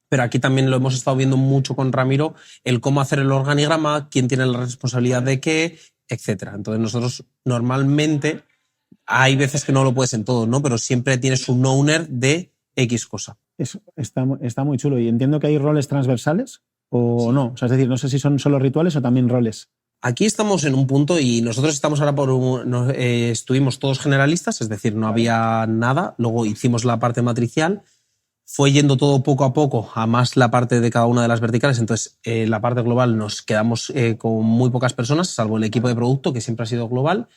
Pero aquí también lo hemos estado viendo mucho con Ramiro, el cómo hacer el organigrama, quién tiene la responsabilidad de qué, etcétera. Entonces nosotros normalmente, hay veces que no lo puedes en todo, ¿no? Pero siempre tienes un owner de X cosa. Eso está muy chulo. Y entiendo que hay roles transversales o sí. No. O sea, es decir, no sé si son solo rituales o también roles. Aquí estamos en un punto y nosotros estamos ahora estuvimos todos generalistas, es decir, no había nada. Luego hicimos la parte matricial. Fue yendo todo poco a poco a más la parte de cada una de las verticales. Entonces, la parte global nos quedamos con muy pocas personas, salvo el equipo de producto, que siempre ha sido global.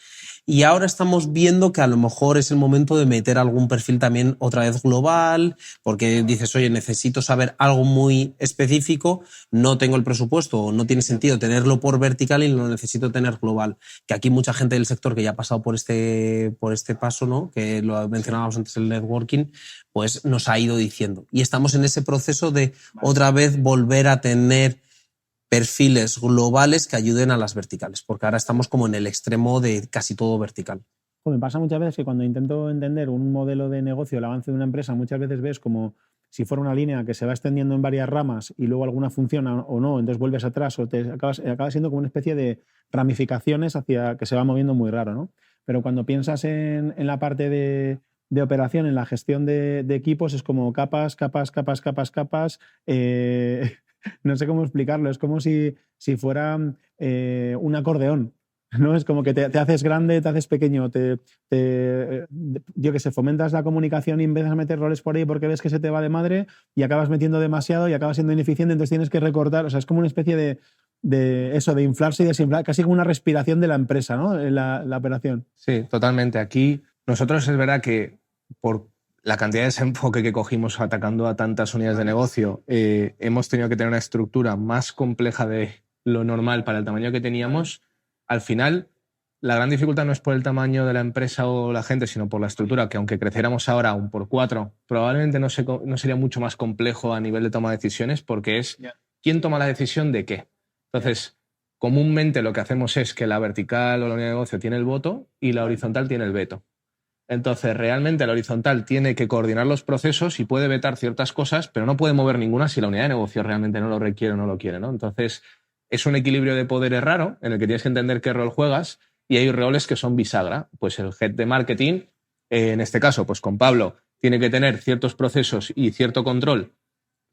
Y ahora estamos viendo que a lo mejor es el momento de meter algún perfil también otra vez global, porque dices, oye, necesito saber algo muy específico, no tengo el presupuesto o no tiene sentido tenerlo por vertical y lo necesito tener global. Que aquí mucha gente del sector que ya ha pasado por este paso, ¿no? Que lo mencionábamos antes, el networking, pues nos ha ido diciendo. Y estamos en ese proceso de otra vez volver a tener perfiles globales que ayuden a las verticales, porque ahora estamos como en el extremo de casi todo vertical. Me pasa muchas veces que cuando intento entender un modelo de negocio, el avance de una empresa, muchas veces ves como si fuera una línea que se va extendiendo en varias ramas y luego alguna funciona o no, entonces vuelves atrás o acaba siendo como una especie de ramificaciones hacia que se va moviendo muy raro, ¿no? Pero cuando piensas en la parte de operación, en la gestión de equipos, es como capas. No sé cómo explicarlo, es como si fuera un acordeón, ¿no? Es como que te haces grande, te haces pequeño, yo que sé, fomentas la comunicación y empiezas a meter roles por ahí porque ves que se te va de madre y acabas metiendo demasiado y acabas siendo ineficiente, entonces tienes que recortar, o sea, es como una especie de inflarse y desinflar, casi como una respiración de la empresa, ¿no? La operación. Sí, totalmente. Aquí nosotros es verdad que por la cantidad de desenfoque que cogimos atacando a tantas unidades de negocio, hemos tenido que tener una estructura más compleja de lo normal para el tamaño que teníamos. Al final, la gran dificultad no es por el tamaño de la empresa o la gente, sino por la estructura, que aunque creciéramos ahora un por 4, probablemente no sería mucho más complejo a nivel de toma de decisiones, porque es quién toma la decisión de qué. Entonces, comúnmente lo que hacemos es que la vertical o la unidad de negocio tiene el voto y la horizontal tiene el veto. Entonces, realmente la horizontal tiene que coordinar los procesos y puede vetar ciertas cosas, pero no puede mover ninguna si la unidad de negocio realmente no lo requiere o no lo quiere, ¿no? Entonces, es un equilibrio de poderes raro en el que tienes que entender qué rol juegas y hay roles que son bisagra. Pues el head de marketing, en este caso, pues con Pablo, tiene que tener ciertos procesos y cierto control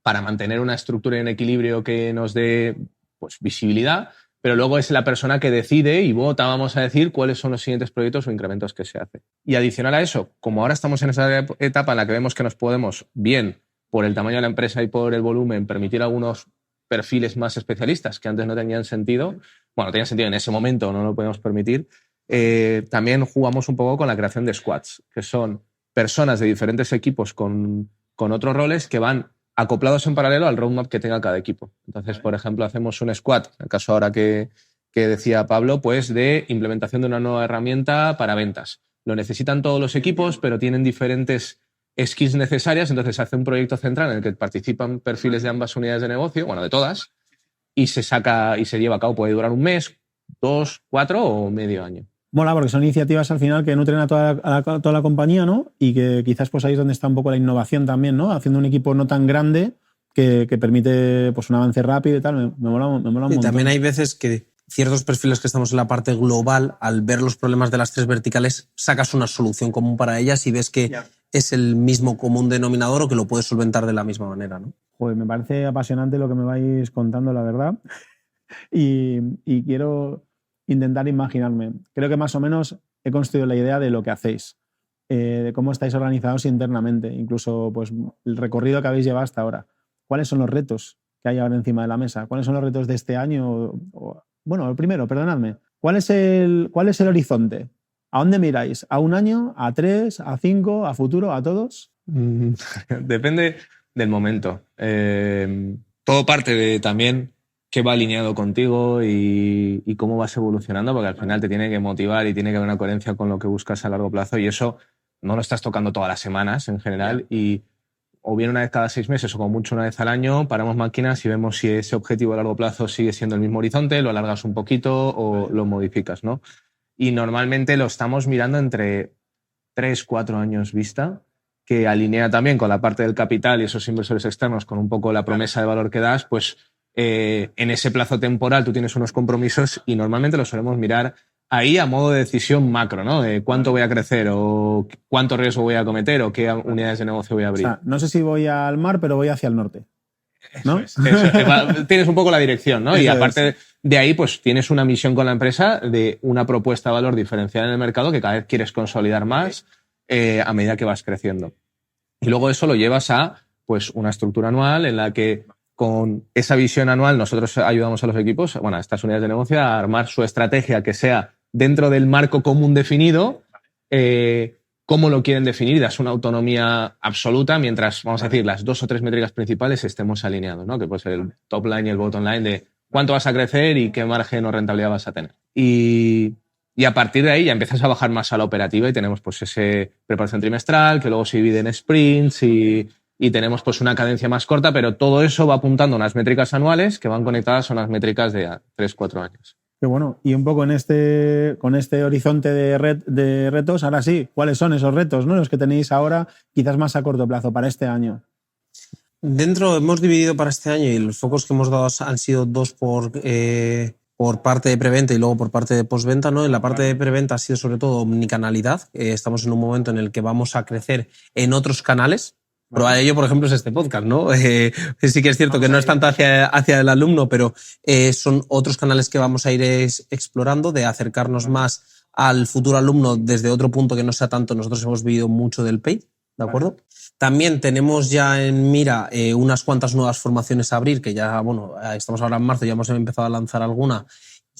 para mantener una estructura y un equilibrio que nos dé pues, visibilidad, pero luego es la persona que decide y vota, vamos a decir, cuáles son los siguientes proyectos o incrementos que se hacen. Y adicional a eso, como ahora estamos en esa etapa en la que vemos que nos podemos, bien por el tamaño de la empresa y por el volumen, permitir algunos perfiles más especialistas que antes no tenían sentido, bueno, tenían sentido en ese momento, no lo podemos permitir, también jugamos un poco con la creación de squads, que son personas de diferentes equipos con otros roles que van acoplados en paralelo al roadmap que tenga cada equipo. Entonces, por ejemplo, hacemos un squad, en el caso ahora que decía Pablo, pues de implementación de una nueva herramienta para ventas. Lo necesitan todos los equipos, pero tienen diferentes skills necesarias, entonces se hace un proyecto central en el que participan perfiles de ambas unidades de negocio, bueno, de todas, y se saca y se lleva a cabo. Puede durar un mes, 2, 4 o medio año. Mola, porque son iniciativas al final que nutren a toda la compañía, ¿no? Y que quizás pues ahí es donde está un poco la innovación también, ¿no? Haciendo un equipo no tan grande que permite pues un avance rápido y tal. Me mola un montón. Y también hay veces que ciertos perfiles que estamos en la parte global, al ver los problemas de las tres verticales, sacas una solución común para ellas y ves que es el mismo común denominador o que lo puedes solventar de la misma manera, ¿no? Joder, me parece apasionante lo que me vais contando, la verdad. Y quiero intentar imaginarme. Creo que más o menos he construido la idea de lo que hacéis, de cómo estáis organizados internamente, incluso pues, el recorrido que habéis llevado hasta ahora. ¿Cuáles son los retos que hay ahora encima de la mesa? ¿Cuáles son los retos de este año? Bueno, el primero, perdonadme. ¿Cuál es el horizonte? ¿A dónde miráis? ¿A un año? ¿A 3? ¿A 5? ¿A futuro? ¿A todos? Depende del momento. todo parte de también qué va alineado contigo y cómo vas evolucionando, porque al final te tiene que motivar y tiene que haber una coherencia con lo que buscas a largo plazo, y eso no lo estás tocando todas las semanas en general, y o bien una vez cada 6 meses o como mucho una vez al año paramos máquinas y vemos si ese objetivo a largo plazo sigue siendo el mismo horizonte, lo alargas un poquito o lo modificas, ¿no? Y normalmente lo estamos mirando entre 3-4 años vista, que alinea también con la parte del capital y esos inversores externos con un poco la promesa de valor que das, pues en ese plazo temporal tú tienes unos compromisos y normalmente lo solemos mirar ahí a modo de decisión macro, ¿no? De cuánto voy a crecer o cuánto riesgo voy a cometer o qué unidades de negocio voy a abrir. O sea, no sé si voy al mar, pero voy hacia el norte, ¿no? Eso es. Tienes un poco la dirección, ¿no? Eso y aparte es. de ahí, pues tienes una misión con la empresa de una propuesta de valor diferencial en el mercado que cada vez quieres consolidar más a medida que vas creciendo. Y luego eso lo llevas a pues una estructura anual en la que con esa visión anual nosotros ayudamos a los equipos, bueno, a estas unidades de negocio a armar su estrategia que sea dentro del marco común definido, cómo lo quieren definir, das una autonomía absoluta mientras, vamos a decir, las 2 o 3 métricas principales estemos alineados, ¿no? Que puede ser el top line y el bottom line de cuánto vas a crecer y qué margen o rentabilidad vas a tener. Y a partir de ahí ya empiezas a bajar más a la operativa y tenemos pues ese preparación trimestral que luego se divide en sprints y tenemos pues una cadencia más corta, pero todo eso va apuntando a unas métricas anuales que van conectadas a unas métricas de 3-4 años. Qué bueno. Y un poco con este horizonte de retos, ahora sí, ¿cuáles son esos retos, ¿no? Los que tenéis ahora, quizás más a corto plazo, para este año? Hemos dividido para este año y los focos que hemos dado han sido 2 por parte de preventa y luego por parte de postventa, ¿no? En la parte de preventa ha sido sobre todo omnicanalidad. Estamos en un momento en el que vamos a crecer en otros canales. Prueba de ello, por ejemplo, es este podcast, ¿no? Sí que es cierto que no es tanto hacia el alumno, pero son otros canales que vamos a ir explorando, de acercarnos más al futuro alumno desde otro punto que no sea tanto. Nosotros hemos vivido mucho del paid, ¿de acuerdo? También tenemos ya en mira unas cuantas nuevas formaciones a abrir, que ya, bueno, estamos ahora en marzo, ya hemos empezado a lanzar alguna.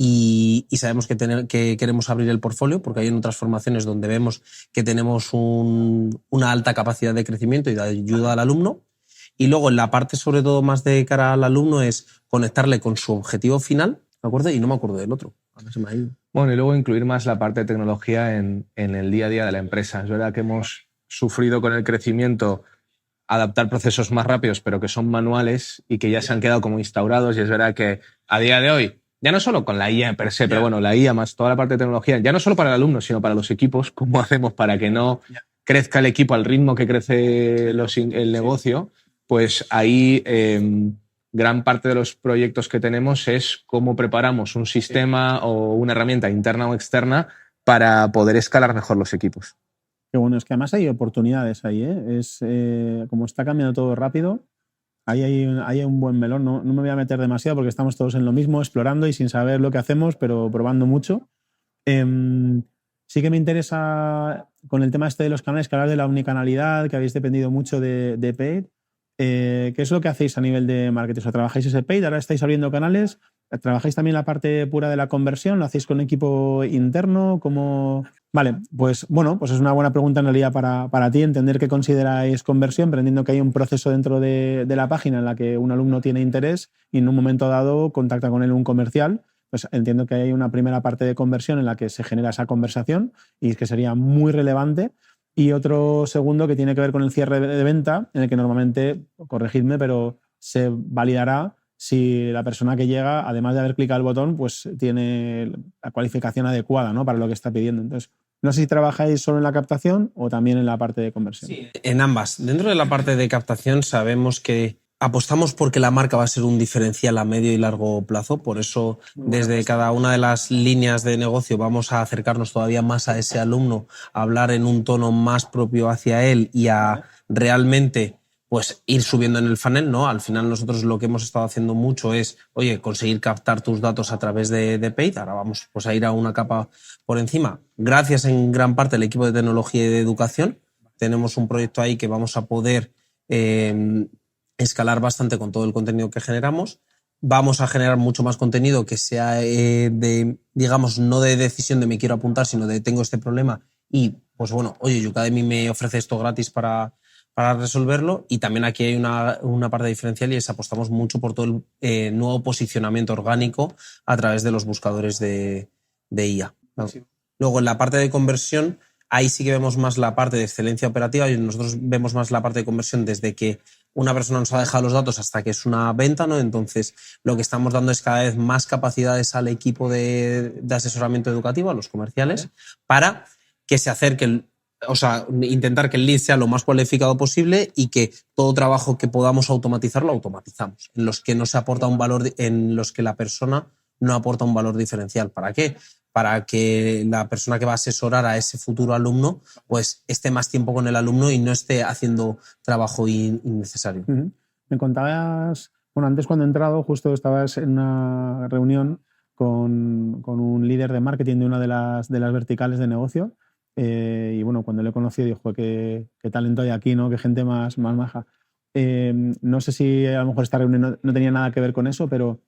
Y sabemos que queremos abrir el portfolio porque hay en otras formaciones donde vemos que tenemos una alta capacidad de crecimiento y de ayuda al alumno. Y luego en la parte sobre todo más de cara al alumno es conectarle con su objetivo final, ¿de acuerdo? Y no me acuerdo del otro. Ahora se me ha ido. Bueno, y luego incluir más la parte de tecnología en el día a día de la empresa. Es verdad que hemos sufrido con el crecimiento adaptar procesos más rápidos, pero que son manuales y que ya se han quedado como instaurados. Y es verdad que a día de hoy, ya no solo con la IA per se, pero bueno, la IA más toda la parte de tecnología, ya no solo para el alumno, sino para los equipos, cómo hacemos para que no crezca el equipo al ritmo que crece el negocio, pues ahí gran parte de los proyectos que tenemos es cómo preparamos un sistema o una herramienta interna o externa para poder escalar mejor los equipos. Qué bueno, es que además hay oportunidades ahí, ¿eh? Como está cambiando todo rápido, ahí hay un buen melón. No me voy a meter demasiado porque estamos todos en lo mismo, explorando y sin saber lo que hacemos, pero probando mucho. Sí que me interesa con el tema este de los canales, que hablas de la unicanalidad, que habéis dependido mucho de paid. ¿Qué es lo que hacéis a nivel de marketing? O sea, ¿trabajáis ese paid? ¿Ahora estáis abriendo canales? ¿Trabajáis también la parte pura de la conversión? ¿Lo hacéis con equipo interno? ¿Cómo? Vale, pues bueno, pues es una buena pregunta en realidad para ti, entender qué consideráis conversión, pero entiendo que hay un proceso dentro de la página en la que un alumno tiene interés y en un momento dado contacta con él un comercial. Pues entiendo que hay una primera parte de conversión en la que se genera esa conversación y que sería muy relevante. Y otro segundo que tiene que ver con el cierre de venta, en el que normalmente, corregidme, pero se validará si la persona que llega, además de haber clicado el botón, pues tiene la cualificación adecuada, ¿no? Para lo que está pidiendo. Entonces, no sé si trabajáis solo en la captación o también en la parte de conversión. Sí, en ambas. Dentro de la parte de captación sabemos que apostamos porque la marca va a ser un diferencial a medio y largo plazo. Por eso, desde cada una de las líneas de negocio vamos a acercarnos todavía más a ese alumno, a hablar en un tono más propio hacia él y a realmente pues ir subiendo en el funnel, ¿no? Al final nosotros lo que hemos estado haciendo mucho es, oye, conseguir captar tus datos a través de paid. Ahora vamos pues a ir a una capa por encima. Gracias en gran parte al equipo de tecnología y de educación. Tenemos un proyecto ahí que vamos a poder escalar bastante con todo el contenido que generamos. Vamos a generar mucho más contenido que sea digamos, no de decisión de me quiero apuntar, sino de tengo este problema y, pues bueno, oye, Udemy me ofrece esto gratis para para resolverlo. Y también aquí hay una parte diferencial y es apostamos mucho por todo el nuevo posicionamiento orgánico a través de los buscadores de IA. Sí. Luego, en la parte de conversión, ahí sí que vemos más la parte de excelencia operativa y nosotros vemos más la parte de conversión desde que una persona nos ha dejado los datos hasta que es una venta, ¿no? Entonces, lo que estamos dando es cada vez más capacidades al equipo de asesoramiento educativo, a los comerciales, para que se acerquen, o sea, intentar que el lead sea lo más cualificado posible y que todo trabajo que podamos automatizar lo automatizamos, en los que no se aporta un valor, en los que la persona no aporta un valor diferencial. ¿Para qué? Para que la persona que va a asesorar a ese futuro alumno pues esté más tiempo con el alumno y no esté haciendo trabajo innecesario. Uh-huh. Me contabas, bueno, antes cuando he entrado justo estabas en una reunión con un líder de marketing de una de las verticales de negocio y bueno, cuando le he conocido dijo qué talento hay aquí, ¿no? Qué gente más maja. No sé si a lo mejor esta reunión no tenía nada que ver con eso, pero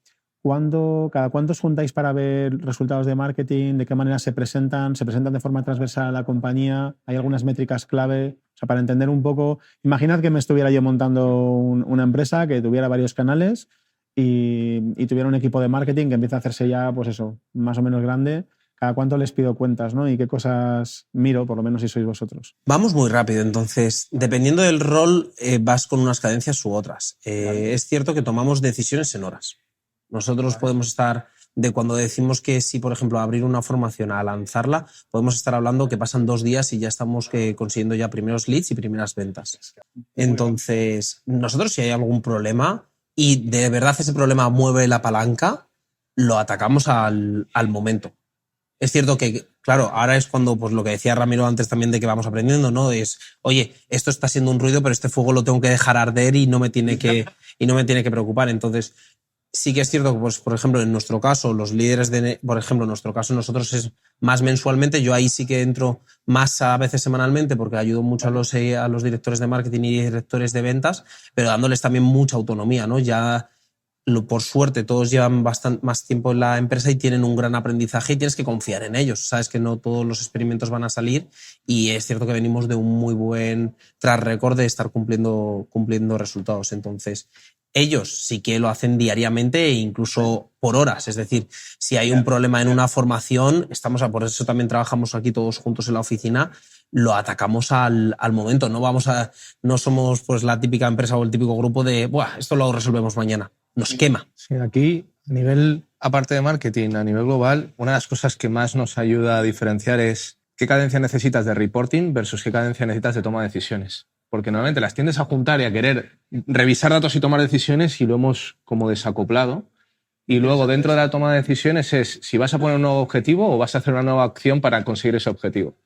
¿cada cuánto os juntáis para ver resultados de marketing? ¿De qué manera se presentan? ¿Se presentan de forma transversal a la compañía? ¿Hay algunas métricas clave? O sea, para entender un poco, imaginad que me estuviera yo montando una empresa que tuviera varios canales y tuviera un equipo de marketing que empieza a hacerse ya, pues eso, más o menos grande. ¿Cada cuánto les pido cuentas, ¿no? ¿Y qué cosas miro, por lo menos si sois vosotros? Vamos muy rápido, entonces, dependiendo del rol, vas con unas cadencias u otras. Es cierto que tomamos decisiones en horas. Nosotros podemos estar, de cuando decimos que si, por ejemplo, abrir una formación a lanzarla, podemos estar hablando que pasan 2 días y ya estamos consiguiendo ya primeros leads y primeras ventas. Entonces, nosotros si hay algún problema y de verdad ese problema mueve la palanca, lo atacamos al momento. Es cierto que, claro, ahora es cuando, pues lo que decía Ramiro antes también de que vamos aprendiendo, ¿no? Es, oye, esto está siendo un ruido, pero este fuego lo tengo que dejar arder y no me tiene que preocupar. Entonces, sí que es cierto que, pues, por ejemplo, en nuestro caso, los líderes por ejemplo, en nuestro caso nosotros es más mensualmente. Yo ahí sí que entro más a veces semanalmente porque ayudo mucho a los directores de marketing y directores de ventas, pero dándoles también mucha autonomía, ¿no? Ya, por suerte, todos llevan bastante más tiempo en la empresa y tienen un gran aprendizaje y tienes que confiar en ellos. Sabes que no todos los experimentos van a salir y es cierto que venimos de un muy buen track record de estar cumpliendo resultados. Entonces, ellos sí que lo hacen diariamente e incluso por horas. Es decir, si hay un problema en una formación, por eso también trabajamos aquí todos juntos en la oficina, lo atacamos al momento. No somos pues la típica empresa o el típico grupo de, buah, esto lo resolvemos mañana. Nos quema. Sí, aquí, a nivel, aparte de marketing, a nivel global, una de las cosas que más nos ayuda a diferenciar es qué cadencia necesitas de reporting versus qué cadencia necesitas de toma de decisiones. Porque normalmente las tiendes a juntar y a querer revisar datos y tomar decisiones y lo hemos como desacoplado. Y luego dentro de la toma de decisiones es si vas a poner un nuevo objetivo o vas a hacer una nueva acción para conseguir ese objetivo.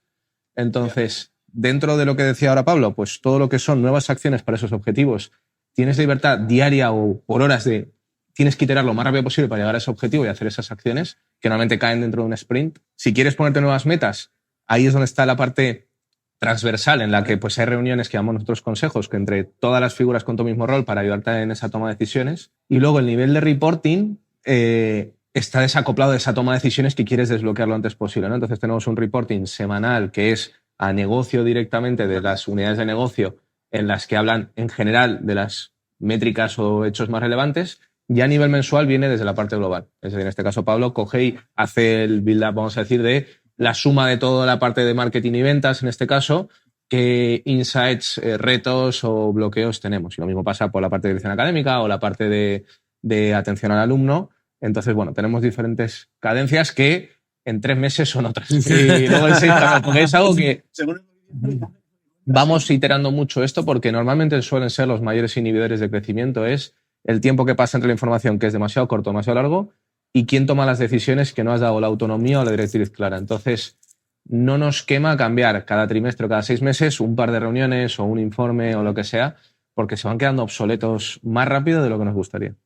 Entonces, dentro de lo que decía ahora Pablo, pues todo lo que son nuevas acciones para esos objetivos, tienes libertad diaria o por horas tienes que iterar lo más rápido posible para llegar a ese objetivo y hacer esas acciones que normalmente caen dentro de un sprint. Si quieres ponerte nuevas metas, ahí es donde está la parte transversal en la que pues hay reuniones que llamamos nosotros consejos, que entre todas las figuras con tu mismo rol para ayudarte en esa toma de decisiones. Y luego el nivel de reporting está desacoplado de esa toma de decisiones que quieres desbloquear lo antes posible, ¿no? Entonces tenemos un reporting semanal que es a negocio directamente de las unidades de negocio en las que hablan en general de las métricas o hechos más relevantes, y a nivel mensual viene desde la parte global. Es decir, en este caso Pablo coge y hace el build-up, vamos a decir, de la suma de toda la parte de marketing y ventas, en este caso, qué insights, retos o bloqueos tenemos. Y lo mismo pasa por la parte de dirección académica o la parte de atención al alumno. Entonces, bueno, tenemos diferentes cadencias que en 3 meses son otras. Y luego porque es algo que vamos iterando mucho esto porque normalmente suelen ser los mayores inhibidores de crecimiento, es el tiempo que pasa entre la información que es demasiado corto o demasiado largo y quién toma las decisiones que no has dado la autonomía o la directriz clara. Entonces, no nos quema cambiar cada trimestre o cada 6 meses un par de reuniones o un informe o lo que sea, porque se van quedando obsoletos más rápido de lo que nos gustaría.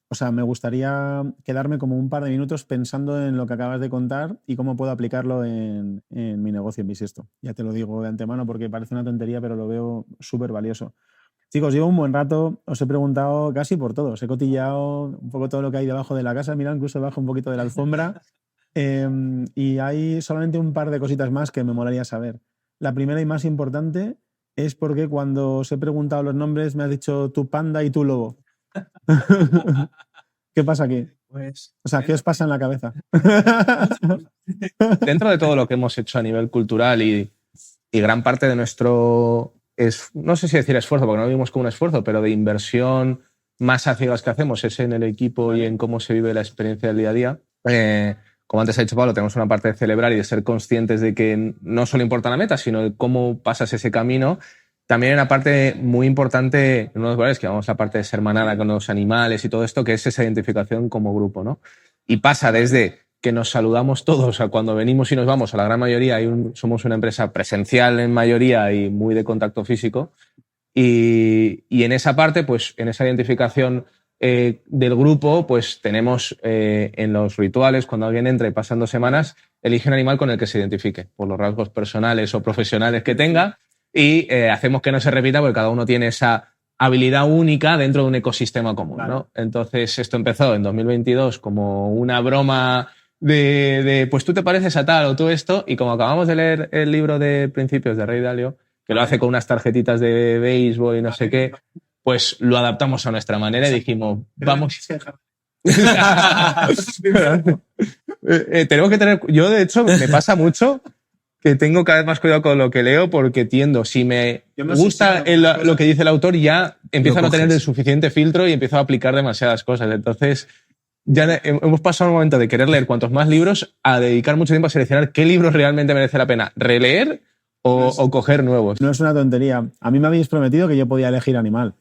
O sea, me gustaría quedarme como un par de minutos pensando en lo que acabas de contar y cómo puedo aplicarlo en mi negocio, en Bisiesto. Ya te lo digo de antemano porque parece una tontería, pero lo veo súper valioso. Chicos, llevo un buen rato, os he preguntado casi por todo, os he cotillado un poco todo lo que hay debajo de la casa, mira, incluso debajo un poquito de la alfombra. Y hay solamente un par de cositas más que me molaría saber. La primera y más importante, es porque cuando os he preguntado los nombres me has dicho tu panda y tu lobo. ¿Qué pasa aquí? Pues, O sea, ¿qué os pasa en la cabeza? Dentro de todo lo que hemos hecho a nivel cultural y gran parte de nuestro, no sé si decir esfuerzo, porque no lo vimos como un esfuerzo, pero de inversión más a ciegas que hacemos es en el equipo y en cómo se vive la experiencia del día a día. Como antes ha dicho Pablo, tenemos una parte de celebrar y de ser conscientes de que no solo importa la meta, sino de cómo pasas ese camino. También hay una parte muy importante, en uno de los valores que llamamos la parte de ser manada con los animales y todo esto, que es esa identificación como grupo, ¿no? Y pasa desde que nos saludamos todos a cuando venimos y nos vamos, a la gran mayoría somos una empresa presencial en mayoría y muy de contacto físico. Y en esa parte, pues en esa identificación del grupo, pues tenemos en los rituales, cuando alguien entra y pasan 2 semanas, elige un animal con el que se identifique, por los rasgos personales o profesionales que tenga, y hacemos que no se repita porque cada uno tiene esa habilidad única dentro de un ecosistema común, Vale. ¿no? Entonces, esto empezó en 2022 como una broma de pues tú te pareces a tal o tú esto, y como acabamos de leer el libro de Principios de Ray Dalio, que lo hace con unas tarjetitas de béisbol y no sé qué, pues lo adaptamos a nuestra manera y dijimos, vamos. Tenemos que tener. Yo, de hecho, me pasa mucho que tengo cada vez más cuidado con lo que leo porque tiendo, si me gusta lo que dice el autor, ya empiezo a no tener el suficiente filtro y empiezo a aplicar demasiadas cosas. Entonces, ya hemos pasado un momento de querer leer cuantos más libros a dedicar mucho tiempo a seleccionar qué libros realmente merece la pena releer o coger nuevos. No es una tontería. A mí me habéis prometido que yo podía elegir animal.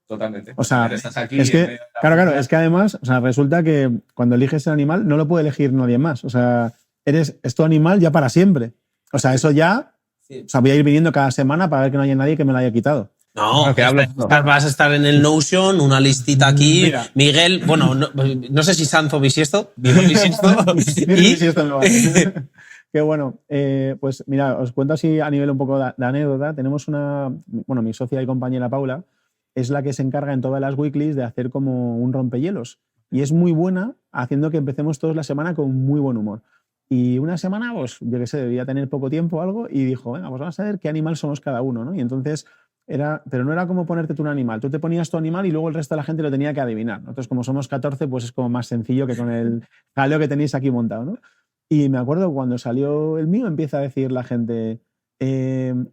Totalmente. O sea, estás aquí es que, claro, es que además, o sea, resulta que cuando eliges el animal no lo puede elegir nadie más. O sea, es tu animal ya para siempre. O sea, eso ya, o sea, voy a ir viniendo cada semana para ver que no haya nadie que me lo haya quitado. No, vas a estar en el Notion, una listita aquí. Mira. Miguel, bueno, no sé si Sanzo bisiesto. Qué bueno. Pues mira, os cuento así a nivel un poco de anécdota. Tenemos mi socia y compañera Paula es la que se encarga en todas las weeklies de hacer como un rompehielos. Y es muy buena haciendo que empecemos todos la semana con muy buen humor. Y una semana, pues yo qué sé, debía tener poco tiempo o algo y dijo, venga, pues vamos a ver qué animal somos cada uno, ¿no? Y entonces pero no era como ponerte tú un animal. Tú te ponías tu animal y luego el resto de la gente lo tenía que adivinar. Nosotros, como somos 14, pues es como más sencillo que con el jaleo que tenéis aquí montado, ¿no? Y me acuerdo cuando salió el mío, empieza a decir la gente,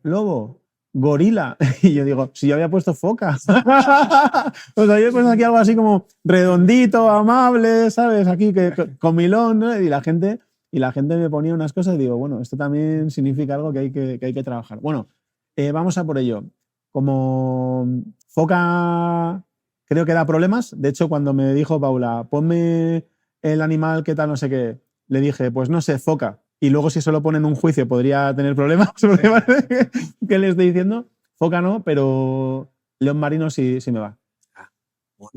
lobo, gorila. Y yo digo, si yo había puesto foca. O sea, yo he puesto aquí algo así como redondito, amable, ¿sabes? Aquí comilón, ¿no? Y la gente me ponía unas cosas y digo, bueno, esto también significa algo que hay que trabajar. Bueno, vamos a por ello. Como foca creo que da problemas, de hecho cuando me dijo Paula, ponme el animal que tal, no sé qué, le dije, pues no sé, foca. Y luego si se lo pone en un juicio podría tener problemas, ¿qué le estoy diciendo? Foca no, pero león marino sí me va.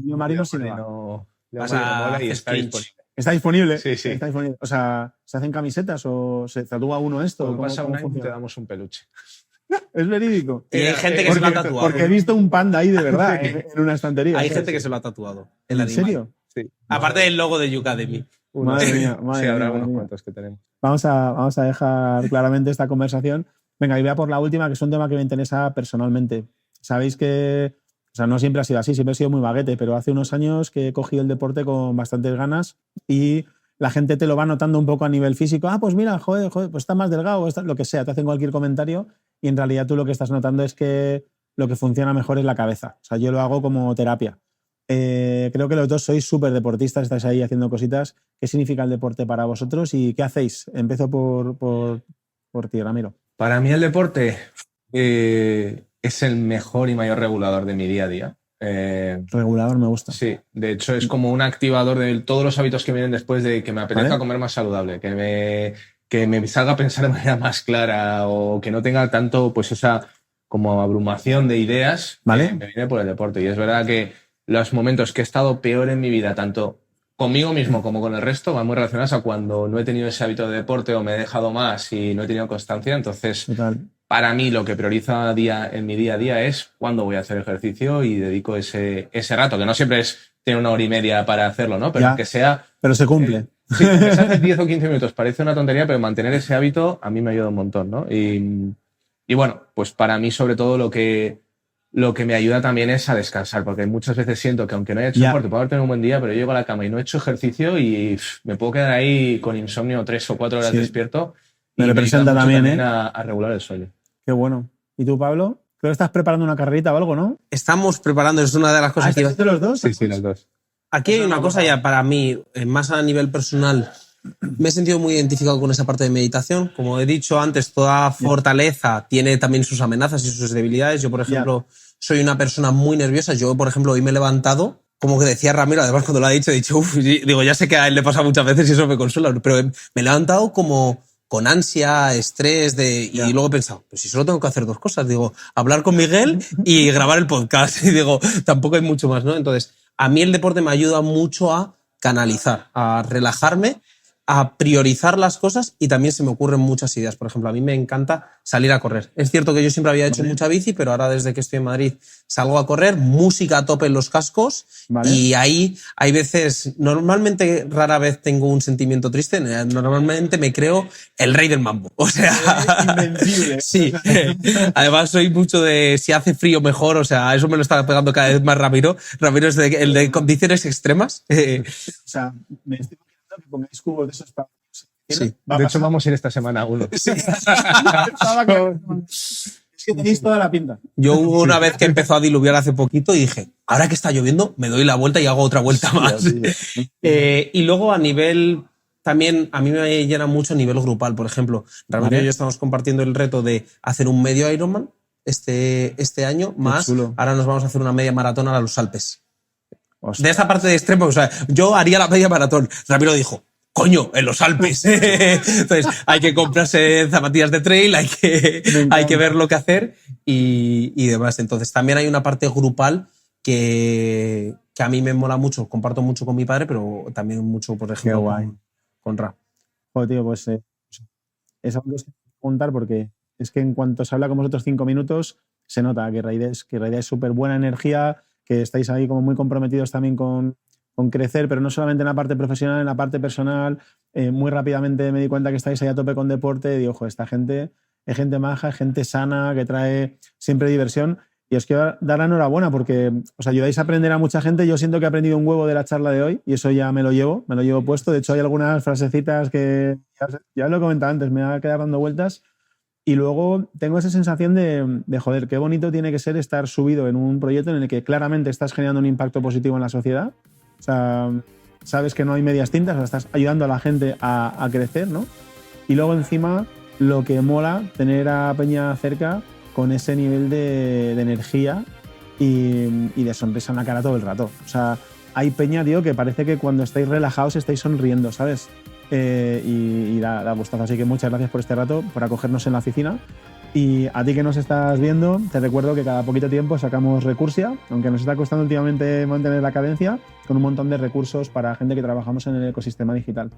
León marino sí me va. Y está disponible. ¿Está disponible? Sí, sí. Está disponible. O sea, ¿se hacen camisetas o se tatúa uno esto? Cuando pasa un año funciona? te damos un peluche. Es verídico. Y hay gente que se lo ha tatuado. Porque he visto un panda ahí de verdad en una estantería. Hay gente que se lo ha tatuado. ¿En serio? Sí. Aparte del logo de Youcademy. Madre mía. Sí, habrá unos cuantos que tenemos. Vamos a dejar claramente esta conversación. Venga, y voy a por la última, que es un tema que me interesa personalmente. Sabéis que, o sea, no siempre ha sido así, siempre he sido muy baguete, pero hace unos años que he cogido el deporte con bastantes ganas y la gente te lo va notando un poco a nivel físico. Ah, pues mira, joder, pues está más delgado, lo que sea, te hacen cualquier comentario y en realidad tú lo que estás notando es que lo que funciona mejor es la cabeza. O sea, yo lo hago como terapia. Creo que los dos sois súper deportistas, estáis ahí haciendo cositas. ¿Qué significa el deporte para vosotros y qué hacéis? Empiezo por ti, Ramiro. Para mí el deporte es el mejor y mayor regulador de mi día a día. Regulador me gusta. Sí, de hecho es como un activador de todos los hábitos que vienen después de que me apetezca comer más saludable, que me salga a pensar de manera más clara o que no tenga tanto pues esa como abrumación de ideas. ¿Vale? Me viene por el deporte. Y es verdad que los momentos que he estado peor en mi vida, tanto conmigo mismo como con el resto, van muy relacionados a cuando no he tenido ese hábito de deporte o me he dejado más y no he tenido constancia. Entonces, total. Para mí lo que prioriza en mi día a día es cuándo voy a hacer ejercicio y dedico ese rato, que no siempre es tener 1 hora y media para hacerlo, ¿no? Pero ya, que sea... Pero se cumple. Sí, que se hace 10 o 15 minutos, parece una tontería, pero mantener ese hábito a mí me ayuda un montón, ¿no? Y Y bueno, pues para mí sobre todo lo que me ayuda también es a descansar, porque muchas veces siento que aunque no haya hecho deporte, puedo tener un buen día, pero yo llego a la cama y no he hecho ejercicio y me puedo quedar ahí con insomnio 3 o 4 horas despierto. Me representa ayuda mucho también, a regular el sueño. Qué bueno. ¿Y tú, Pablo? Creo que estás preparando una carrerita o algo, ¿no? Estamos preparando, es una de las cosas que... ¿Estás los dos? Sí, los dos. Aquí hay una cosa ya para mí, más a nivel personal, me he sentido muy identificado con esa parte de meditación. Como he dicho antes, toda fortaleza tiene también sus amenazas y sus debilidades. Yo, por ejemplo, soy una persona muy nerviosa. Yo, por ejemplo, hoy me he levantado, como que decía Ramiro, además cuando lo ha dicho, he dicho, digo, ya sé que a él le pasa muchas veces y eso me consuela, pero me he levantado como con ansia, estrés, y luego he pensado, pues si solo tengo que hacer 2 cosas, digo, hablar con Miguel y grabar el podcast. Y digo, tampoco hay mucho más, ¿no? Entonces, a mí el deporte me ayuda mucho a canalizar, a relajarme, a priorizar las cosas y también se me ocurren muchas ideas. Por ejemplo, a mí me encanta salir a correr. Es cierto que yo siempre había hecho mucha bici, pero ahora desde que estoy en Madrid salgo a correr, música a tope en los cascos y ahí hay veces, normalmente rara vez tengo un sentimiento triste, normalmente me creo el rey del mambo. O sea, invencible. Sí. Además soy mucho de si hace frío mejor, o sea, eso me lo está pegando cada vez más Ramiro. Ramiro es el de condiciones extremas. O sea, me estoy imaginando que pongáis cubos de esos para... Sí, de hecho vamos a ir esta semana a uno. Sí. Es que tenéis toda la pinta. Yo hubo una vez que empezó a diluviar hace poquito y dije, ahora que está lloviendo, me doy la vuelta y hago otra vuelta más. Y luego a nivel... También a mí me llena mucho a nivel grupal. Por ejemplo, Ramiro y yo estamos compartiendo el reto de hacer un medio Ironman este año, más ahora nos vamos a hacer una media maratón a los Alpes. Hostia. De esta parte de extremo, o sea, yo haría la media maratón. Ramiro dijo, coño, en los Alpes. Entonces, hay que comprarse zapatillas de trail, hay que ver lo que hacer y demás. Entonces, también hay una parte grupal que a mí me mola mucho. Comparto mucho con mi padre, pero también mucho, por ejemplo, con Ra. Joder, tío, pues es algo que os quiero preguntar porque es que en cuanto se habla con vosotros 5 minutos, se nota que Raidé es súper buena energía, que estáis ahí como muy comprometidos también con crecer, pero no solamente en la parte profesional, en la parte personal. Muy rápidamente me di cuenta que estáis ahí a tope con deporte y digo, ojo, esta gente es gente maja, es gente sana, que trae siempre diversión. Y os quiero dar la enhorabuena porque os ayudáis a aprender a mucha gente. Yo siento que he aprendido un huevo de la charla de hoy y eso ya me lo llevo puesto. De hecho, hay algunas frasecitas que ya lo he comentado antes, me va a quedar dando vueltas. Y luego tengo esa sensación de joder, qué bonito tiene que ser estar subido en un proyecto en el que claramente estás generando un impacto positivo en la sociedad. O sea, sabes que no hay medias tintas, o sea, estás ayudando a la gente a crecer, ¿no? Y luego encima lo que mola tener a Peña cerca con ese nivel de energía y de sonrisa en la cara todo el rato. O sea, hay Peña, tío, que parece que cuando estáis relajados estáis sonriendo, ¿sabes? Y da gustazo. Así que muchas gracias por este rato, por acogernos en la oficina. Y a ti que nos estás viendo, te recuerdo que cada poquito tiempo sacamos Recursia, aunque nos está costando últimamente mantener la cadencia, con un montón de recursos para gente que trabajamos en el ecosistema digital.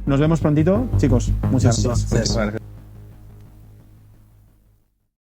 Nos vemos prontito, chicos. Muchas gracias.